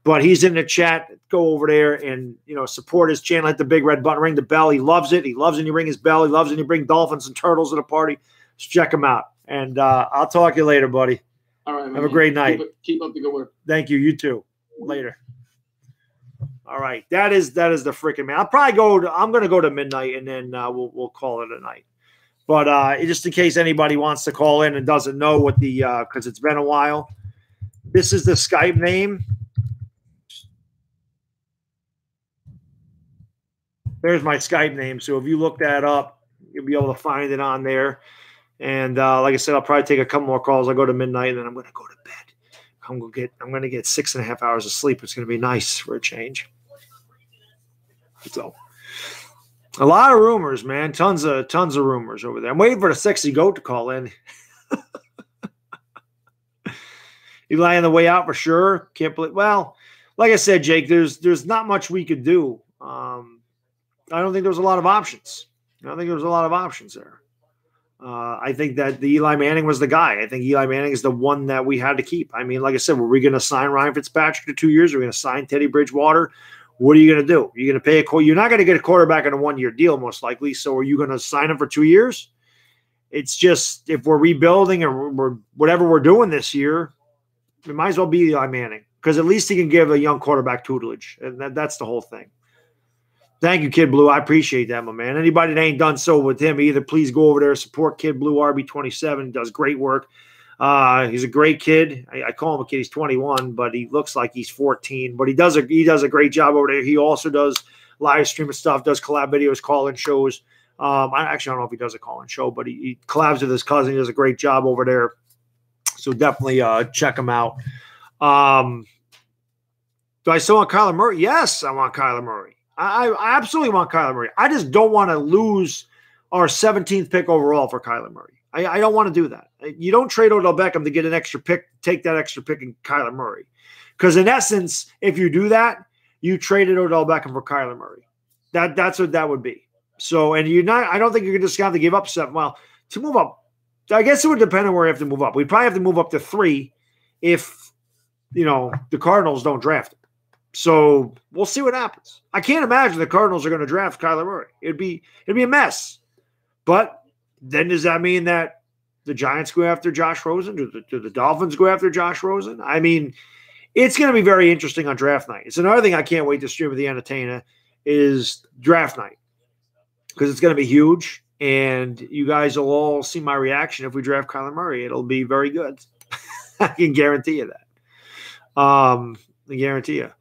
but he's in the chat. Go over there and support his channel. Hit the big red button, ring the bell. He loves it. He loves when you ring his bell. He loves when you bring dolphins and turtles to the party. Just check him out. And I'll talk to you later, buddy. All right, man. Have a great night. Keep up the good work. Thank you. You too. Later. All right. That is the freaking man. I'm going to go to midnight, and then we'll call it a night. But just in case anybody wants to call in and doesn't know what because it's been a while, this is the Skype name. There's my Skype name. So if you look that up, you'll be able to find it on there. And like I said, I'll probably take a couple more calls. I'll go to midnight, and then I'm going to go to bed. I'm going to get 6.5 hours of sleep. It's going to be nice for a change. So a lot of rumors, man. Tons of rumors over there. I'm waiting for the sexy goat to call in. Eli on the way out for sure. Can't believe. Well, like I said, Jake, there's not much we could do. I don't think there's a lot of options. I don't think there's a lot of options there. I think that the Eli Manning was the guy. I think Eli Manning is the one that we had to keep. I mean, like I said, were we going to sign Ryan Fitzpatrick for 2 years? Are we going to sign Teddy Bridgewater? What are you going to do? You're going to pay you're not going to get a quarterback on a 1-year deal, most likely. So are you going to sign him for 2 years? It's just if we're rebuilding or we're whatever we're doing this year, it might as well be Eli Manning because at least he can give a young quarterback tutelage. And that's the whole thing. Thank you, Kid Blue. I appreciate that, my man. Anybody that ain't done so with him either, please go over there, support Kid Blue RB27. He does great work. He's a great kid. I call him a kid. He's 21, but he looks like he's 14. But he does a great job over there. He also does live streaming stuff, does collab videos, call-in shows. I don't know if he does a call-in show, but he collabs with his cousin. He does a great job over there. So definitely check him out. Do I still want Kyler Murray? Yes, I want Kyler Murray. I absolutely want Kyler Murray. I just don't want to lose our 17th pick overall for Kyler Murray. I don't want to do that. You don't trade Odell Beckham to get an extra pick, take that extra pick in Kyler Murray. Because in essence, if you do that, you traded Odell Beckham for Kyler Murray. That's what that would be. So, and you're not, I don't think you're just going to give up 7. Well, to move up, I guess it would depend on where you have to move up. We'd probably have to move up to 3 if, the Cardinals don't draft him. So we'll see what happens. I can't imagine the Cardinals are going to draft Kyler Murray. It'd be a mess. But then does that mean that the Giants go after Josh Rosen? Do the Dolphins go after Josh Rosen? I mean, it's going to be very interesting on draft night. It's another thing I can't wait to stream with the Entertainer is draft night because it's going to be huge, and you guys will all see my reaction if we draft Kyler Murray. It'll be very good. I can guarantee you that. I guarantee you.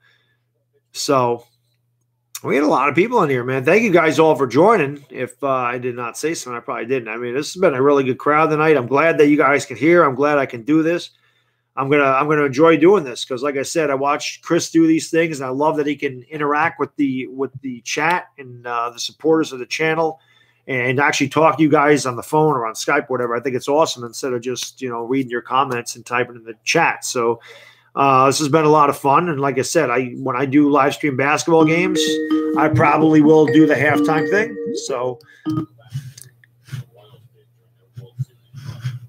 So we had a lot of people in here, man. Thank you guys all for joining. If I did not say something, I probably didn't. I mean, this has been a really good crowd tonight. I'm glad that you guys can hear. I'm glad I can do this. I'm gonna enjoy doing this because, like I said, I watched Chris do these things, and I love that he can interact with the chat and the supporters of the channel, and actually talk to you guys on the phone or on Skype, or whatever. I think it's awesome instead of just reading your comments and typing in the chat. So this has been a lot of fun, and like I said, when I do live stream basketball games, I probably will do the halftime thing. So,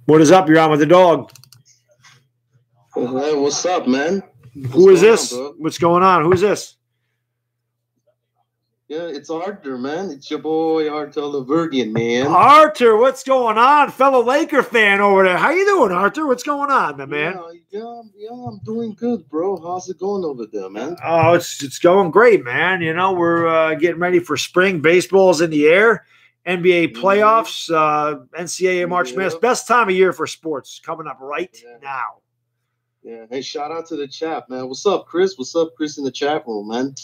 what is up? You're on with the dog. Hey, what's up, man? Who is this? What's going on? Who's this? Yeah, it's Arthur, man. It's your boy Arthur Laverdian, man. Arthur, what's going on? Fellow Laker fan over there. How you doing, Arthur? What's going on, my man? Yeah, I'm doing good, bro. How's it going over there, man? Oh, it's going great, man. We're getting ready for spring. Baseball's in the air. NBA playoffs, NCAA March Madness. Best time of year for sports coming up right now. Yeah. Hey, shout out to the chat, man. What's up, Chris? What's up, Chris, in the chat room, man?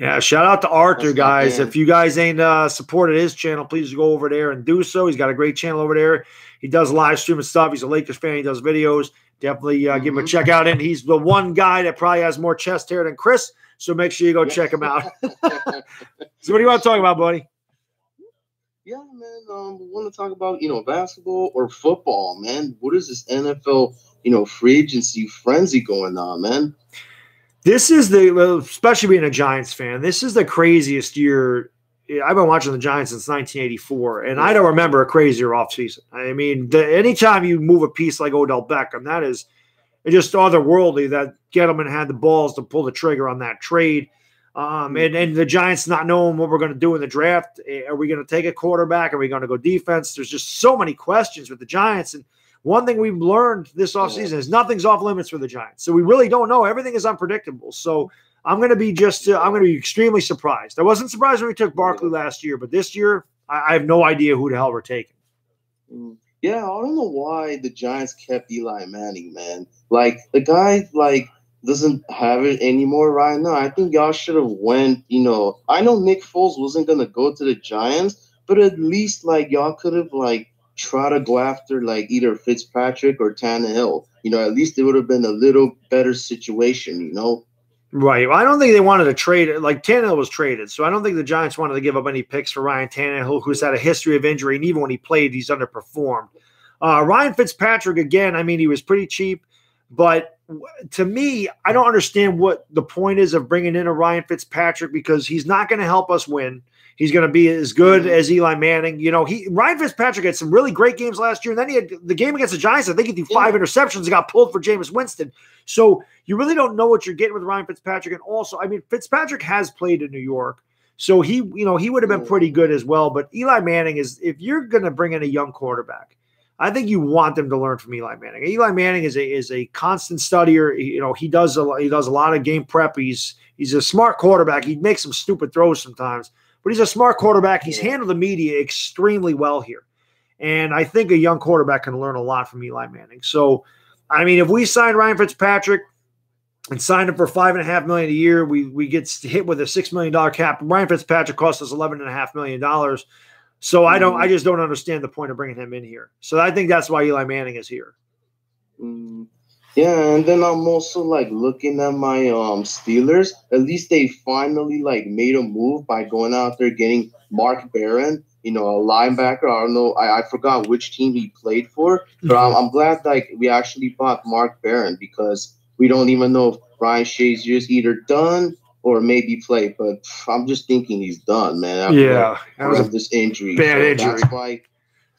Yeah, shout out to Arthur, guys. If you guys ain't supported his channel, please go over there and do so. He's got a great channel over there. He does live streaming stuff. He's a Lakers fan. He does videos. Definitely give him a check out. And he's the one guy that probably has more chest hair than Chris, so make sure you go check him out. So what do you want to talk about, buddy? Yeah, man. We want to talk about, basketball or football, man. What is this NFL, free agency frenzy going on, man? This is especially being a Giants fan, this is the craziest year. I've been watching the Giants since 1984, and I don't remember a crazier offseason. I mean, anytime you move a piece like Odell Beckham, that is just otherworldly that Gettleman had the balls to pull the trigger on that trade. And the Giants not knowing what we're going to do in the draft. Are we going to take a quarterback? Are we going to go defense? There's just so many questions with the Giants. And one thing we've learned this offseason is nothing's off limits for the Giants. So we really don't know. Everything is unpredictable. So I'm going to be extremely surprised. I wasn't surprised when we took Barkley last year, but this year I have no idea who the hell we're taking. Yeah, I don't know why the Giants kept Eli Manning, man. Like, the guy, doesn't have it anymore right now. I think y'all should have went, I know Nick Foles wasn't going to go to the Giants, but at least, y'all could have, try to go after either Fitzpatrick or Tannehill. At least it would have been a little better situation, Right. Well, I don't think they wanted to trade it. Tannehill was traded, so I don't think the Giants wanted to give up any picks for Ryan Tannehill, who's had a history of injury, and even when he played, he's underperformed. Ryan Fitzpatrick, again, I mean, he was pretty cheap, but to me, I don't understand what the point is of bringing in a Ryan Fitzpatrick because he's not going to help us win. He's going to be as good as Eli Manning. Ryan Fitzpatrick had some really great games last year, and then he had the game against the Giants. I think he threw 5 interceptions and got pulled for Jameis Winston. So you really don't know what you're getting with Ryan Fitzpatrick. And also, I mean, Fitzpatrick has played in New York, so he would have been pretty good as well. But Eli Manning is, if you're going to bring in a young quarterback, I think you want them to learn from Eli Manning. Eli Manning is a constant studier. He does a lot of game prep. He's a smart quarterback. He makes some stupid throws sometimes, but he's a smart quarterback. He's handled the media extremely well here. And I think a young quarterback can learn a lot from Eli Manning. So, I mean, if we sign Ryan Fitzpatrick and sign him for $5.5 million a year, we get hit with a $6 million cap. Ryan Fitzpatrick cost us $11.5 million. So I just don't understand the point of bringing him in here. So I think that's why Eli Manning is here. Yeah, and then I'm also like looking at my Steelers. At least they finally like made a move by going out there getting Mark Barron, a linebacker. I don't know, I forgot which team he played for, but I'm glad like we actually bought Mark Barron because we don't even know if Ryan Shazier's either done or maybe play. But I'm just thinking he's done, man. Yeah, that was this injury. bad injury.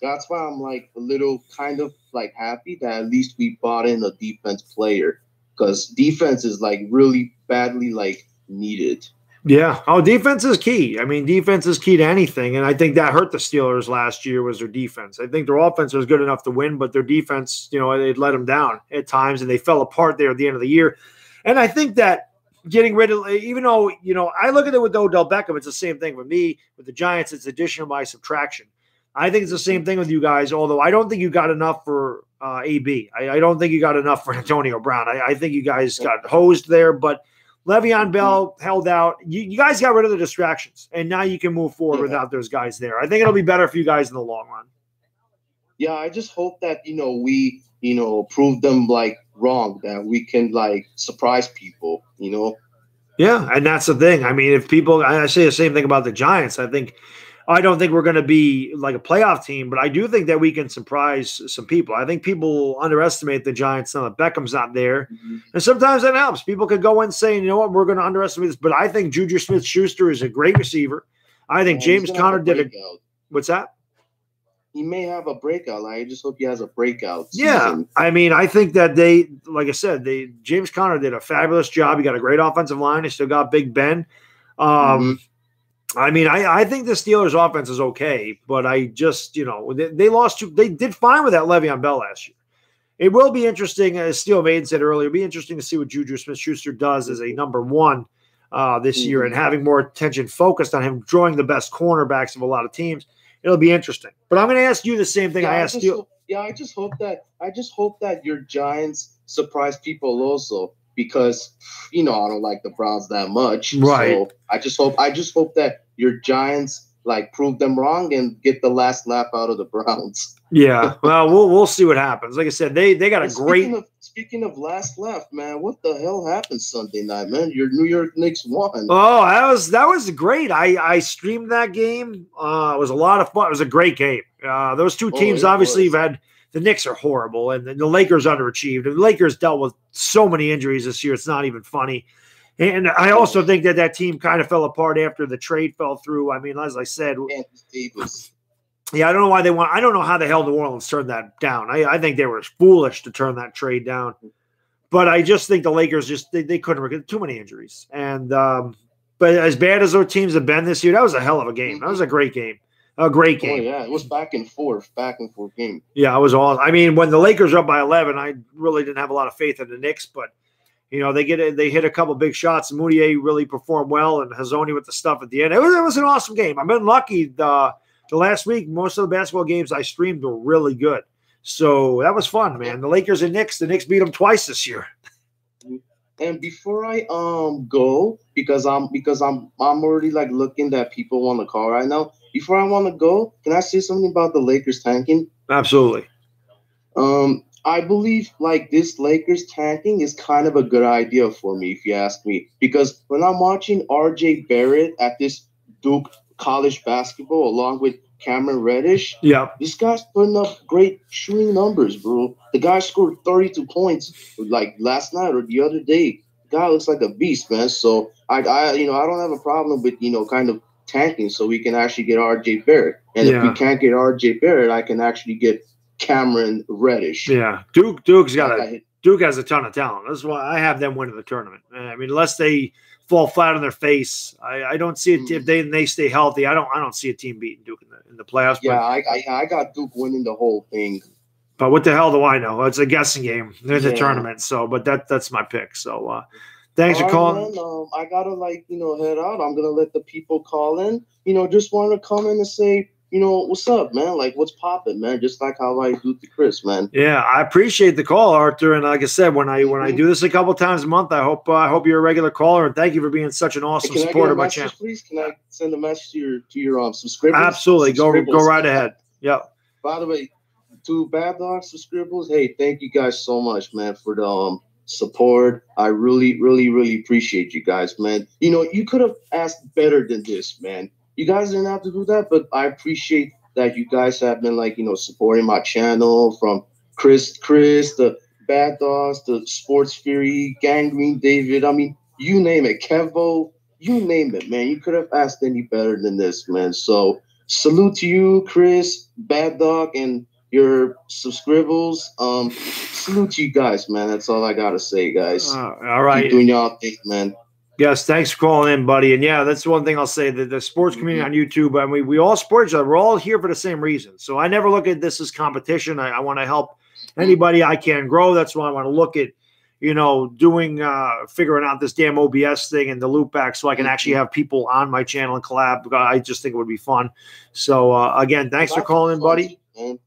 That's why I'm like a little kind of like happy that at least we bought in a defense player because defense is like really badly like needed. Yeah. Oh, defense is key. I mean, defense is key to anything. And I think that hurt the Steelers last year was their defense. I think their offense was good enough to win, but their defense, it let them down at times and they fell apart there at the end of the year. And I think that getting rid of, even though, I look at it with Odell Beckham, it's the same thing with me. With the Giants, it's addition by subtraction. I think it's the same thing with you guys, although I don't think you got enough for AB. I don't think you got enough for Antonio Brown. I think you guys got hosed there, but Le'Veon Bell held out. You guys got rid of the distractions, and now you can move forward without those guys there. I think it'll be better for you guys in the long run. Yeah, I just hope that, we, prove them, like, wrong, that we can, like, surprise people, Yeah, and that's the thing. I mean, if people – I say the same thing about the Giants. I don't think we're going to be like a playoff team, but I do think that we can surprise some people. I think people underestimate the Giants now that Beckham's not there. And sometimes that helps. People could go in saying, you know what, we're going to underestimate this. But I think Juju Smith-Schuster is a great receiver. I think James Conner did a – what's that? He may have a breakout. I just hope he has a breakout season. Yeah. I mean, I think that like I said, James Conner did a fabulous job. He got a great offensive line. He still got Big Ben. I mean, I think the Steelers' offense is okay, but I just, they lost. They did fine with that Le'Veon Bell last year. It will be interesting, as Steel Maiden said earlier, it'll be interesting to see what Juju Smith-Schuster does as a number one this year and having more attention focused on him, drawing the best cornerbacks of a lot of teams. It'll be interesting. But I'm going to ask you the same thing I asked you. I just hope that your Giants surprise people also. Because I don't like the Browns that much, right? So I just hope that your Giants like prove them wrong and get the last laugh out of the Browns. Yeah, well, we'll see what happens. Like I said, they got a great. Speaking of last laugh, man, what the hell happened Sunday night, man? Your New York Knicks won. Oh, that was great. I streamed that game. It was a lot of fun. It was a great game. Those two teams obviously have had. The Knicks are horrible, and the Lakers underachieved. And the Lakers dealt with so many injuries this year, it's not even funny. And I also think that team kind of fell apart after the trade fell through. I mean, as I said, yeah, I don't know why I don't know how the hell New Orleans turned that down. I think they were foolish to turn that trade down. But I just think the Lakers they couldn't get too many injuries. And but as bad as those teams have been this year, that was a hell of a game. That was a great game. A great game. Oh, yeah, it was back and forth game. Yeah, it was awesome. I mean, when the Lakers were up by 11, I really didn't have a lot of faith in the Knicks, but they hit a couple big shots. Moutier really performed well, and Hazoni with the stuff at the end. It was an awesome game. I've been lucky. The last week, most of the basketball games I streamed were really good, so that was fun, man. The Lakers and Knicks. The Knicks beat them twice this year. And before I go, because I'm already like looking that people want to call right now. Before I want to go, can I say something about the Lakers tanking? Absolutely. I believe like this Lakers tanking is kind of a good idea for me, if you ask me, because when I'm watching RJ Barrett at this Duke college basketball along with Cameron Reddish, this guy's putting up great shooting numbers, bro. The guy scored 32 points like last night or the other day. The guy looks like a beast, man. So I don't have a problem with kind of tanking so we can actually get RJ Barrett. And if we can't get RJ Barrett, I can actually get Cameron Reddish. Yeah. Duke has a ton of talent. That's why I have them winning the tournament. I mean, unless they fall flat on their face, I don't see it if they stay healthy. I don't see a team beating Duke in the playoffs. Yeah, I got Duke winning the whole thing. But what the hell do I know? It's a guessing game. There's a tournament, so but that's my pick. So thanks for calling. Man, I gotta head out. I'm gonna let the people call in. Just want to come in and say, what's up, man? Like, what's popping, man? Just like how I do to Chris, man. Yeah, I appreciate the call, Arthur. And like I said, when I do this a couple times a month, I hope you're a regular caller. And thank you for being such an awesome supporter of my channel. Please, can I send a message to your subscribers? Absolutely, go right ahead. Yep. By the way, to Baddog subscribers, hey, thank you guys so much, man, for the support. I really, really, really appreciate you guys, man. You know, you could have asked better than this, man. You guys didn't have to do that, but I appreciate that you guys have been, like, you know, supporting my channel, from Chris, the Bad Dogs, the Sports Fury, Gangrene David. I mean, you name it, Kevo, you name it, man. You could have asked any better than this, man. So salute to you, Chris, Bad Dog, and your subscribers. Salute to you guys, man. That's all I gotta say, guys. All right. Keep doing y'all thing, man. Yes, thanks for calling in, buddy. And yeah, that's one thing I'll say, that the sports community on YouTube, I mean, we all support each other. We're all here for the same reason. So I never look at this as competition. I want to help anybody I can grow. That's why I want to look at, you know, doing, figuring out this damn OBS thing and the loop back so I can actually have people on my channel and collab. I just think it would be fun. So again, thanks for calling in, buddy.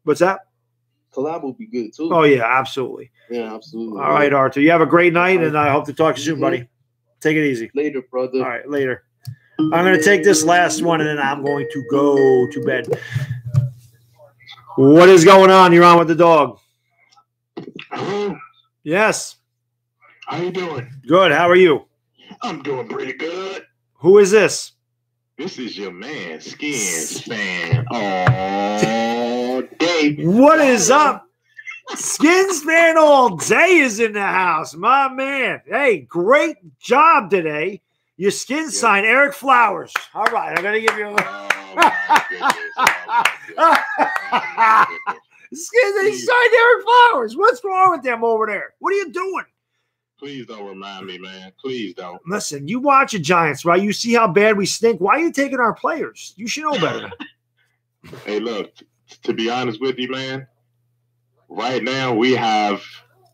What's that? Collab will be good too. Oh yeah, absolutely. Yeah, absolutely. All right, Arthur. You have a great night, and I hope to talk to you soon, buddy. Take it easy. Later, brother. All right, later. I'm going to take this last one, and then I'm going to go to bed. What is going on? You're on with the dog. Hello. Yes. How you doing? Good. How are you? I'm doing pretty good. Who is this? This is your man, Skins fan all day. What is up? Skins fan all day is in the house, my man. Hey, great job today. Your skin sign, Eric Flowers. All right, I'm gonna give you Skins, they signed Eric Flowers. What's wrong with them over there? What are you doing? Please don't remind me, man. Please don't. Listen, you watch the Giants, right? You see how bad we stink. Why are you taking our players? You should know better. Hey, look, to be honest with you, man, right now we have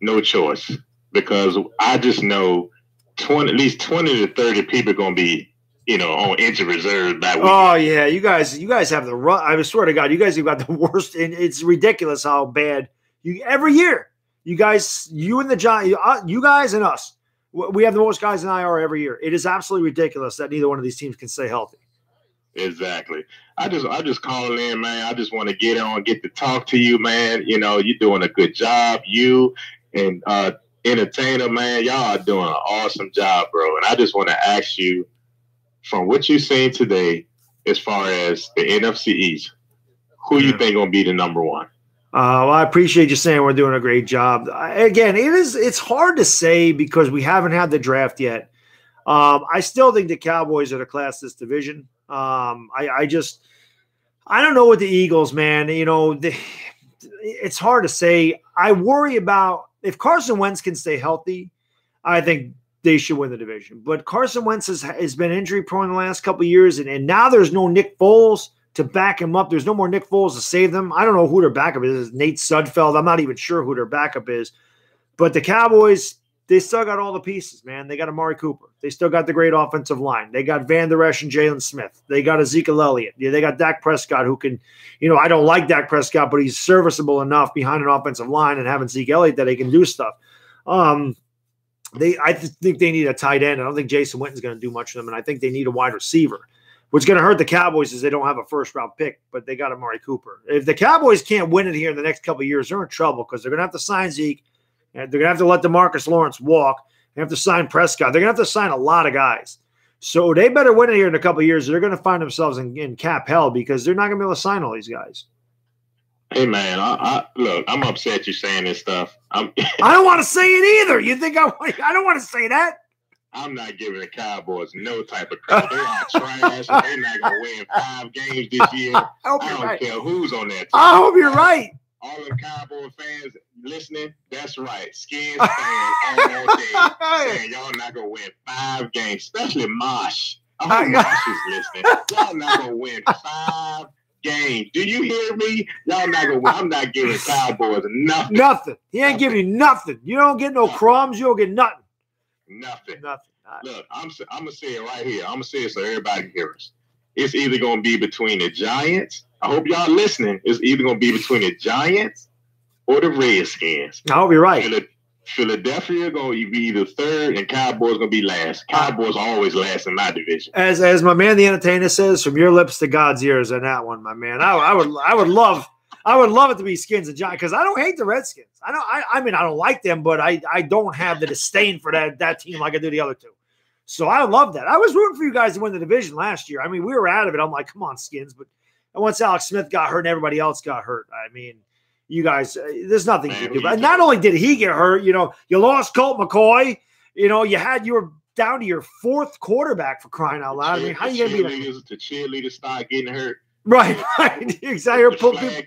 no choice, because I just know at least 20 to 30 people are going to be, you know, on injured reserve that week. Oh yeah, you guys have the run. I swear to God, you guys have got the worst, and it's ridiculous how bad you every year. You guys, you and the Giants, you guys and us, we have the most guys in IR every year. It is absolutely ridiculous that neither one of these teams can stay healthy. Exactly. I just calling in, man. I just want to get to talk to you, man. You know, you're doing a good job. You and Entertainer, man, y'all are doing an awesome job, bro. And I just want to ask you, from what you've seen today, as far as the NFC East, who you think gonna be the number one? Well, I appreciate you saying we're doing a great job. Again, it's hard to say because we haven't had the draft yet. I still think the Cowboys are the class this division. I don't know with the Eagles, man. You know, it's hard to say. I worry about if Carson Wentz can stay healthy, I think they should win the division. But Carson Wentz has been injury prone the last couple of years, and now there's no Nick Foles to back him up. There's no more Nick Foles to save them. I don't know who their backup is. Nate Sudfeld. I'm not even sure who their backup is. But the Cowboys, they still got all the pieces, man. They got Amari Cooper. They still got the great offensive line. They got Van Der Esch and Jalen Smith. They got Ezekiel Elliott. Yeah, they got Dak Prescott, who can, you know, I don't like Dak Prescott, but he's serviceable enough behind an offensive line and having Zeke Elliott that he can do stuff. I think they need a tight end. I don't think Jason Witten's going to do much for them, and I think they need a wide receiver. What's going to hurt the Cowboys is they don't have a first-round pick, but they got Amari Cooper. If the Cowboys can't win it here in the next couple of years, they're in trouble because they're going to have to sign Zeke, and they're going to have to let DeMarcus Lawrence walk. They have to sign Prescott. They're going to have to sign a lot of guys. So they better win it here in a couple of years. They're going to find themselves in cap hell because they're not going to be able to sign all these guys. Hey, man, look, I'm upset you're saying this stuff. I don't want to say it either. You think I don't want to say that? I'm not giving the Cowboys no type of credit. They are trash. They're not going to win 5 games this year. I don't care who's on that team. I hope you're right. All the Cowboy fans listening, that's right. Skins fans all day saying y'all not going to win 5 games, especially Mosh. I hope Mosh is listening. Y'all not going to win 5 games. Do you hear me? Y'all not going to win. I'm not giving Cowboys nothing. Nothing. He ain't giving you nothing. You don't get no crumbs. You don't get nothing. Nothing. Nothing. Look, I'm going to say it right here. I'm going to say it so everybody can hear us. It's either going to be between the Giants. I hope y'all listening. It's either going to be between the Giants or the Redskins. I hope you're right. Philadelphia going to be either third and Cowboys going to be last. Cowboys are always last in my division. As my man, the Entertainer says, from your lips to God's ears on that one, my man. I would love I would love it to be Skins and Giants because I don't hate the Redskins. I mean, I don't like them, but I don't have the disdain for that team like I do the other two. So I love that. I was rooting for you guys to win the division last year. I mean, we were out of it. I'm like, come on, Skins. But once Alex Smith got hurt and everybody else got hurt, I mean, you guys, there's nothing you can do. But not only did he get hurt, you lost Colt McCoy. You were down to your fourth quarterback for crying out loud. I mean, how you going to be the cheerleaders start getting hurt? Right. Exactly.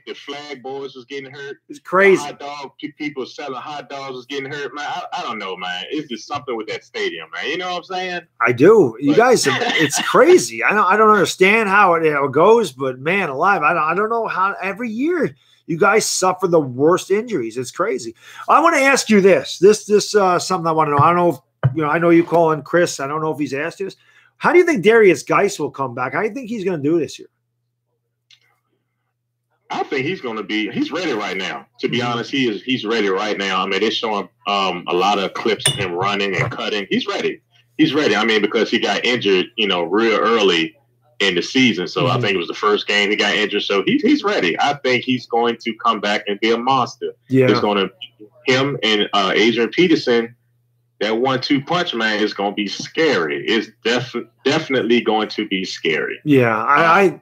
The flag boys was getting hurt. It's crazy. Hot dog people selling hot dogs was getting hurt. Man, I don't know, man. It's just something with that stadium, man. You know what I'm saying? I do. You guys, it's crazy. I don't understand how it goes, but man, alive, I don't know how every year you guys suffer the worst injuries. It's crazy. I want to ask you this. This something I want to know. I don't know if I know you calling Chris. I don't know if he's asked you this. How do you think Darius Geis will come back? How do you think he's going to do this year? I think he's ready right now. To be honest, he's ready right now. I mean, they're showing a lot of clips of him running and cutting. He's ready. I mean, because he got injured, real early in the season. So I think it was the first game he got injured. So he's ready. I think he's going to come back and be a monster. Yeah. It's going to him and Adrian Peterson. That 1-2 punch, man, is going to be scary. It's definitely going to be scary. Yeah,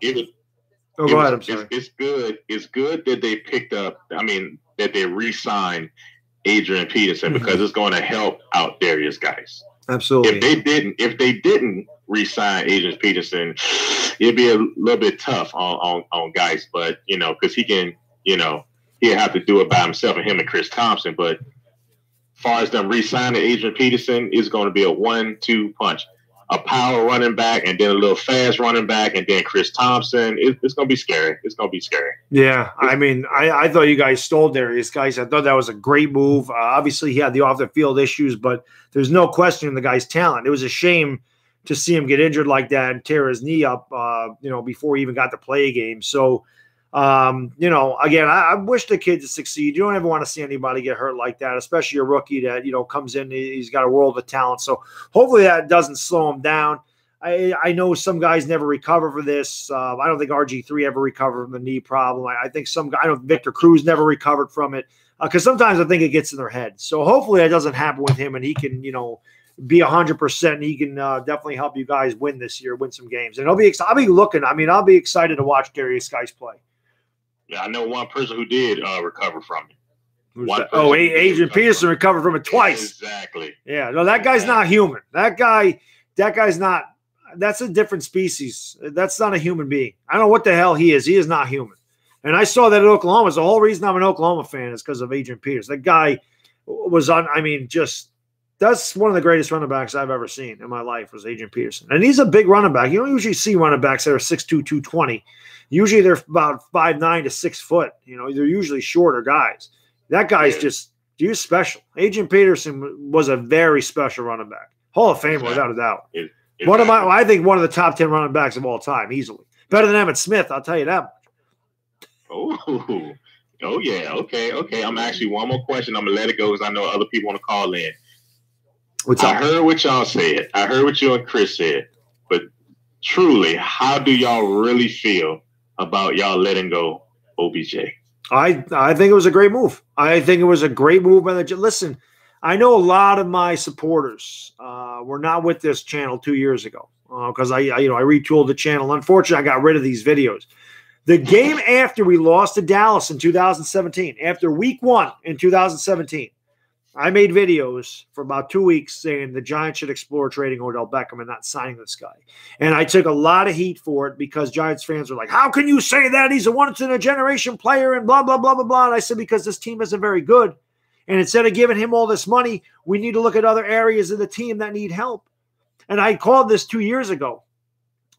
go ahead. I'm sorry. It's good. It's good that they picked up. I mean, that they re-signed Adrian Peterson because it's going to help out Darius Geis. Absolutely. If they didn't re-sign Adrian Peterson, it'd be a little bit tough on Geis. But because he can, he'll have to do it by himself, and him and Chris Thompson. But as far as them re-signing Adrian Peterson, is going to be a 1-2 punch. A power running back and then a little fast running back and then Chris Thompson. It's going to be scary. It's going to be scary. Yeah. I mean, I thought you guys stole Darius Geis. I thought that was a great move. Obviously, he had the off-the-field issues, but there's no question the guy's talent. It was a shame to see him get injured like that and tear his knee up, before he even got to play a game. So, again, I wish the kid to succeed. You don't ever want to see anybody get hurt like that, especially a rookie that, comes in. He's got a world of talent. So hopefully that doesn't slow him down. I know some guys never recover for this. I don't think RG3 ever recovered from the knee problem. I think I know Victor Cruz never recovered from it because sometimes I think it gets in their head. So hopefully that doesn't happen with him and he can, be 100%. And he can definitely help you guys win this year, win some games. And I'll be excited to watch Darius Geis play. Yeah, I know one person who did recover from it. Adrian Peterson recovered from it twice. Exactly. Yeah, no, that guy's not human. That guy's not. That's a different species. That's not a human being. I don't know what the hell he is. He is not human. And I saw that at Oklahoma. The whole reason I'm an Oklahoma fan is because of Adrian Peterson. That guy was on. I mean, that's one of the greatest running backs I've ever seen in my life was Adrian Peterson. And he's a big running back. You don't usually see running backs that are 6'2", 220. Usually they're about 5'9" to 6 foot. They're usually shorter guys. That guy's he's special. Adrian Peterson was a very special running back. Hall of Famer, without a doubt. I think one of the top 10 running backs of all time, easily. Better than Emmitt Smith, I'll tell you that much. Oh yeah. Okay. I'm actually one more question. I'm gonna let it go because I know other people want to call in. I heard what y'all said. I heard what you and Chris said. But truly, how do y'all really feel about y'all letting go OBJ? I think it was a great move. I think it was a great move by the. Listen, I know a lot of my supporters were not with this channel 2 years ago because I retooled the channel. Unfortunately, I got rid of these videos. The game after we lost to Dallas in 2017, after week 1 in 2017, I made videos for about 2 weeks saying the Giants should explore trading Odell Beckham and not signing this guy. And I took a lot of heat for it because Giants fans were like, how can you say that? He's a once-in-a-generation player and blah, blah, blah, blah, blah. And I said, because this team isn't very good. And instead of giving him all this money, we need to look at other areas of the team that need help. And I called this 2 years ago.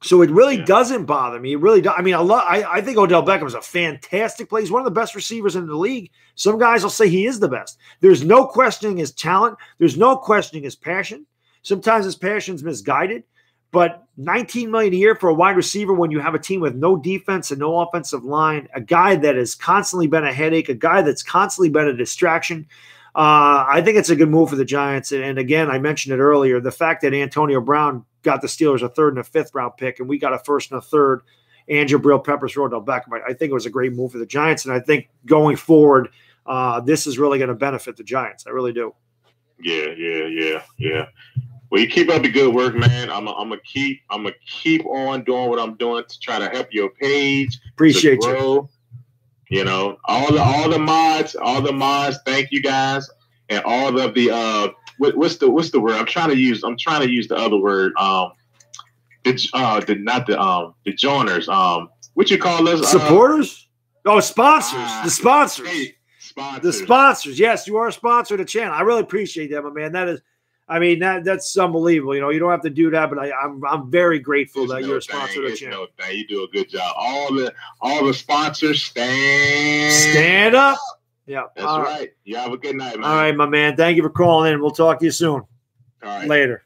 So it really doesn't bother me. It really does. I mean, I think Odell Beckham is a fantastic player. He's one of the best receivers in the league. Some guys will say he is the best. There's no questioning his talent. There's no questioning his passion. Sometimes his passion's misguided. But $19 million a year for a wide receiver when you have a team with no defense and no offensive line, a guy that has constantly been a headache, a guy that's constantly been a distraction. I think it's a good move for the Giants. And again, I mentioned it earlier, the fact that Antonio Brown got the Steelers a 3rd and a 5th round pick, and we got a 1st and a 3rd and Jabril Peppers for Odell Beckham. I think it was a great move for the Giants, and I think going forward, this is really going to benefit the Giants. I really do. Yeah. Well, you keep up the good work, man. I'm gonna keep on doing what I'm doing to try to help your page. Appreciate you. You know, all the mods. Thank you guys, and all of the what's the word? I'm trying to use the other word. The joiners. What you call us? Supporters? Sponsors. The sponsors. Hey, sponsors. The sponsors. Yes, you are a sponsor of the channel. I really appreciate that, my man. That's unbelievable. You know, you don't have to do that, but I'm very grateful that you're a sponsor of the channel. You do a good job. All the sponsors stand up. Yeah, that's right. You have a good night, man. All right, my man. Thank you for calling in. We'll talk to you soon. All right. Later.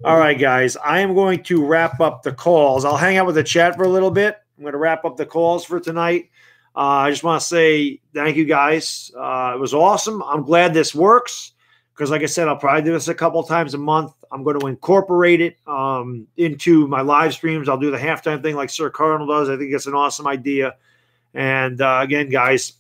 All right, guys. I am going to wrap up the calls. I'll hang out with the chat for a little bit. I'm going to wrap up the calls for tonight. I just want to say thank you, guys. It was awesome. I'm glad this works because, like I said, I'll probably do this a couple times a month. I'm going to incorporate it into my live streams. I'll do the halftime thing like Sir Cardinal does. I think it's an awesome idea. And again, guys,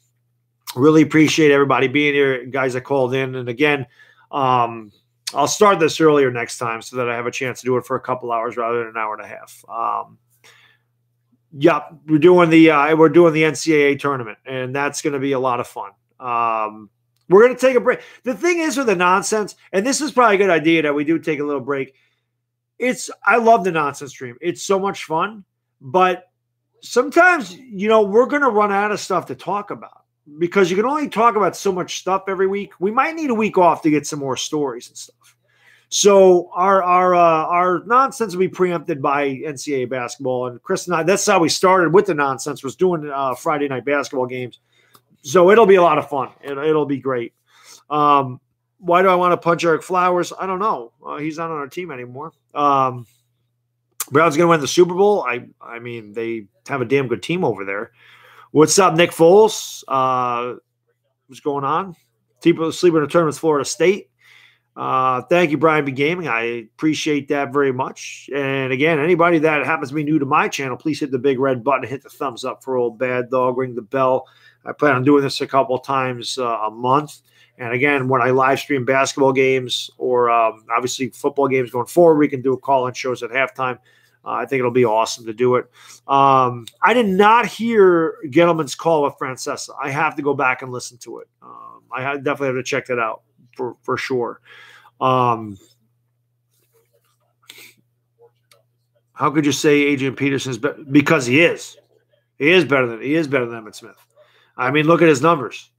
really appreciate everybody being here, guys that called in. And again, I'll start this earlier next time so that I have a chance to do it for a couple hours rather than an hour and a half. We're doing the NCAA tournament, and that's going to be a lot of fun. We're going to take a break. The thing is with the nonsense, and this is probably a good idea that we do take a little break. I love the nonsense stream. It's so much fun, but sometimes, we're going to run out of stuff to talk about because you can only talk about so much stuff every week. We might need a week off to get some more stories and stuff. So our nonsense will be preempted by NCAA basketball, and Chris and I, that's how we started with the nonsense, was doing Friday night basketball games. So it'll be a lot of fun. It'll be great. Why do I want to punch Eric Flowers? I don't know. He's not on our team anymore. Brown's going to win the Super Bowl. I mean, they have a damn good team over there. What's up, Nick Foles? What's going on? People sleeping in the tournament, Florida State. Thank you, Brian B. Gaming. I appreciate that very much. And again, anybody that happens to be new to my channel, please hit the big red button, hit the thumbs up for old Baddog, ring the bell. I plan on doing this a couple of times a month. And again, when I live stream basketball games or obviously football games going forward, we can do call-in shows at halftime. I think it'll be awesome to do it. I did not hear Gettleman's call with Francesa. I have to go back and listen to it. I definitely have to check that out for sure. How could you say Adrian Peterson's because he is? He is better than Emmitt Smith. I mean, look at his numbers.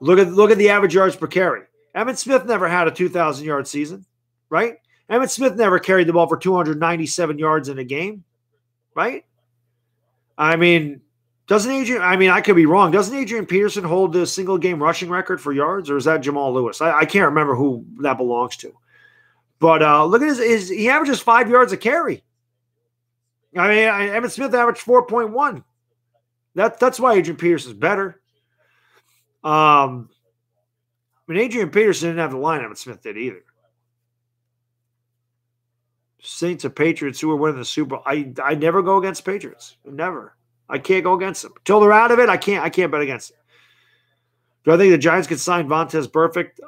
Look at the average yards per carry. Emmitt Smith never had a 2,000-yard season, right? Emmitt Smith never carried the ball for 297 yards in a game, right? I mean, I could be wrong. Doesn't Adrian Peterson hold the single-game rushing record for yards, or is that Jamal Lewis? I can't remember who that belongs to. But look at he averages 5 yards a carry. I mean, Emmitt Smith averaged 4.1. That's why Adrian Peterson's better. Adrian Peterson didn't have the line Emmitt Smith did either. Saints or Patriots who are winning the Super Bowl. I never go against Patriots. Never. I can't go against them. Until they're out of it, I can't bet against them. Do I think the Giants could sign Vontaze Burfict?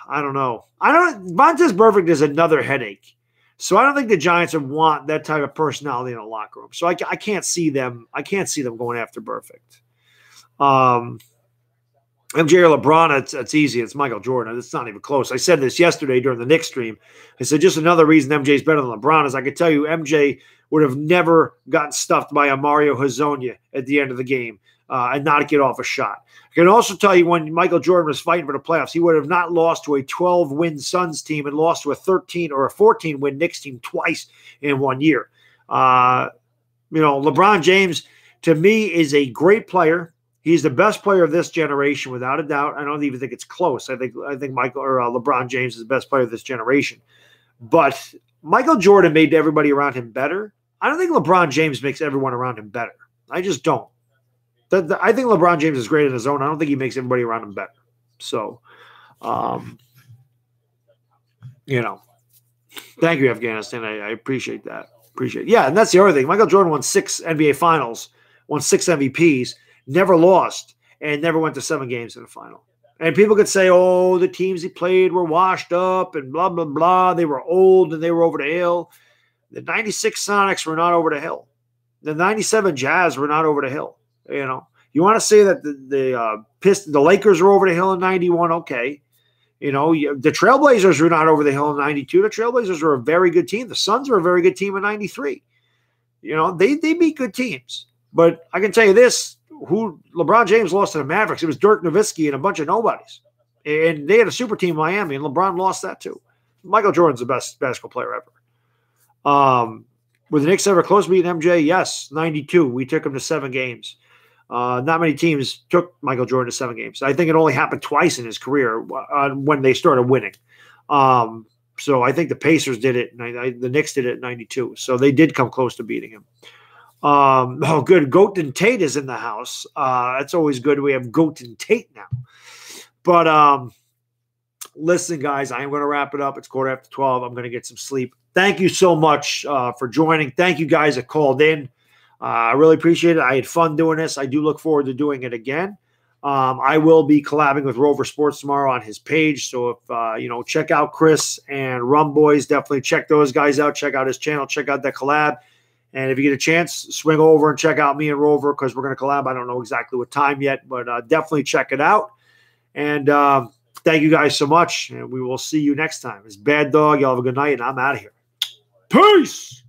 I don't know. Vontaze Burfict is another headache. So I don't think the Giants would want that type of personality in a locker room. So I can't see them. I can't see them going after Burfict. MJ or LeBron, it's easy. It's Michael Jordan. It's not even close. I said this yesterday during the Knicks stream. I said just another reason MJ's better than LeBron is I could tell you MJ would have never gotten stuffed by a Mario Hezonja at the end of the game and not get off a shot. I can also tell you when Michael Jordan was fighting for the playoffs, he would have not lost to a 12-win Suns team and lost to a 13 or a 14-win Knicks team twice in 1 year. LeBron James, to me, is a great player. He's the best player of this generation, without a doubt. I don't even think it's close. I think LeBron James is the best player of this generation. But Michael Jordan made everybody around him better. I don't think LeBron James makes everyone around him better. I just don't. I think LeBron James is great in his own. I don't think he makes everybody around him better. So, thank you, Afghanistan. I appreciate that. Appreciate it. Yeah, and that's the other thing. Michael Jordan won 6 NBA Finals, won 6 MVPs, never lost, and never went to 7 games in the final. And people could say, oh, the teams he played were washed up and blah, blah, blah. They were old and they were over the hill. The 96 Sonics were not over the hill. The 97 Jazz were not over the hill. You know, you want to say that the Lakers were over the hill in 91, okay. You know, the Trailblazers were not over the hill in 92. The Trailblazers were a very good team. The Suns were a very good team in 93. You know, they beat good teams. But I can tell you this, who LeBron James lost to the Mavericks, it was Dirk Nowitzki and a bunch of nobodies. And they had a super team in Miami, and LeBron lost that too. Michael Jordan's the best basketball player ever. Were the Knicks ever close to beating MJ? Yes, 92. We took him to 7 games. Not many teams took Michael Jordan to 7 games. I think it only happened twice in his career when they started winning. So I think the Pacers did it. The Knicks did it in 92. So they did come close to beating him. Oh, good. Goat and Tate is in the house. That's always good. We have Goat and Tate now. But listen, guys, I am going to wrap it up. It's 12:15. I'm going to get some sleep. Thank you so much for joining. Thank you guys that called in. I really appreciate it. I had fun doing this. I do look forward to doing it again. I will be collabing with Rover Sports tomorrow on his page. So if, check out Chris and Rum Boys, definitely check those guys out. Check out his channel. Check out that collab. And if you get a chance, swing over and check out me and Rover because we're going to collab. I don't know exactly what time yet, but definitely check it out. And thank you guys so much. And we will see you next time. It's Bad Dog. Y'all have a good night, and I'm out of here. Peace!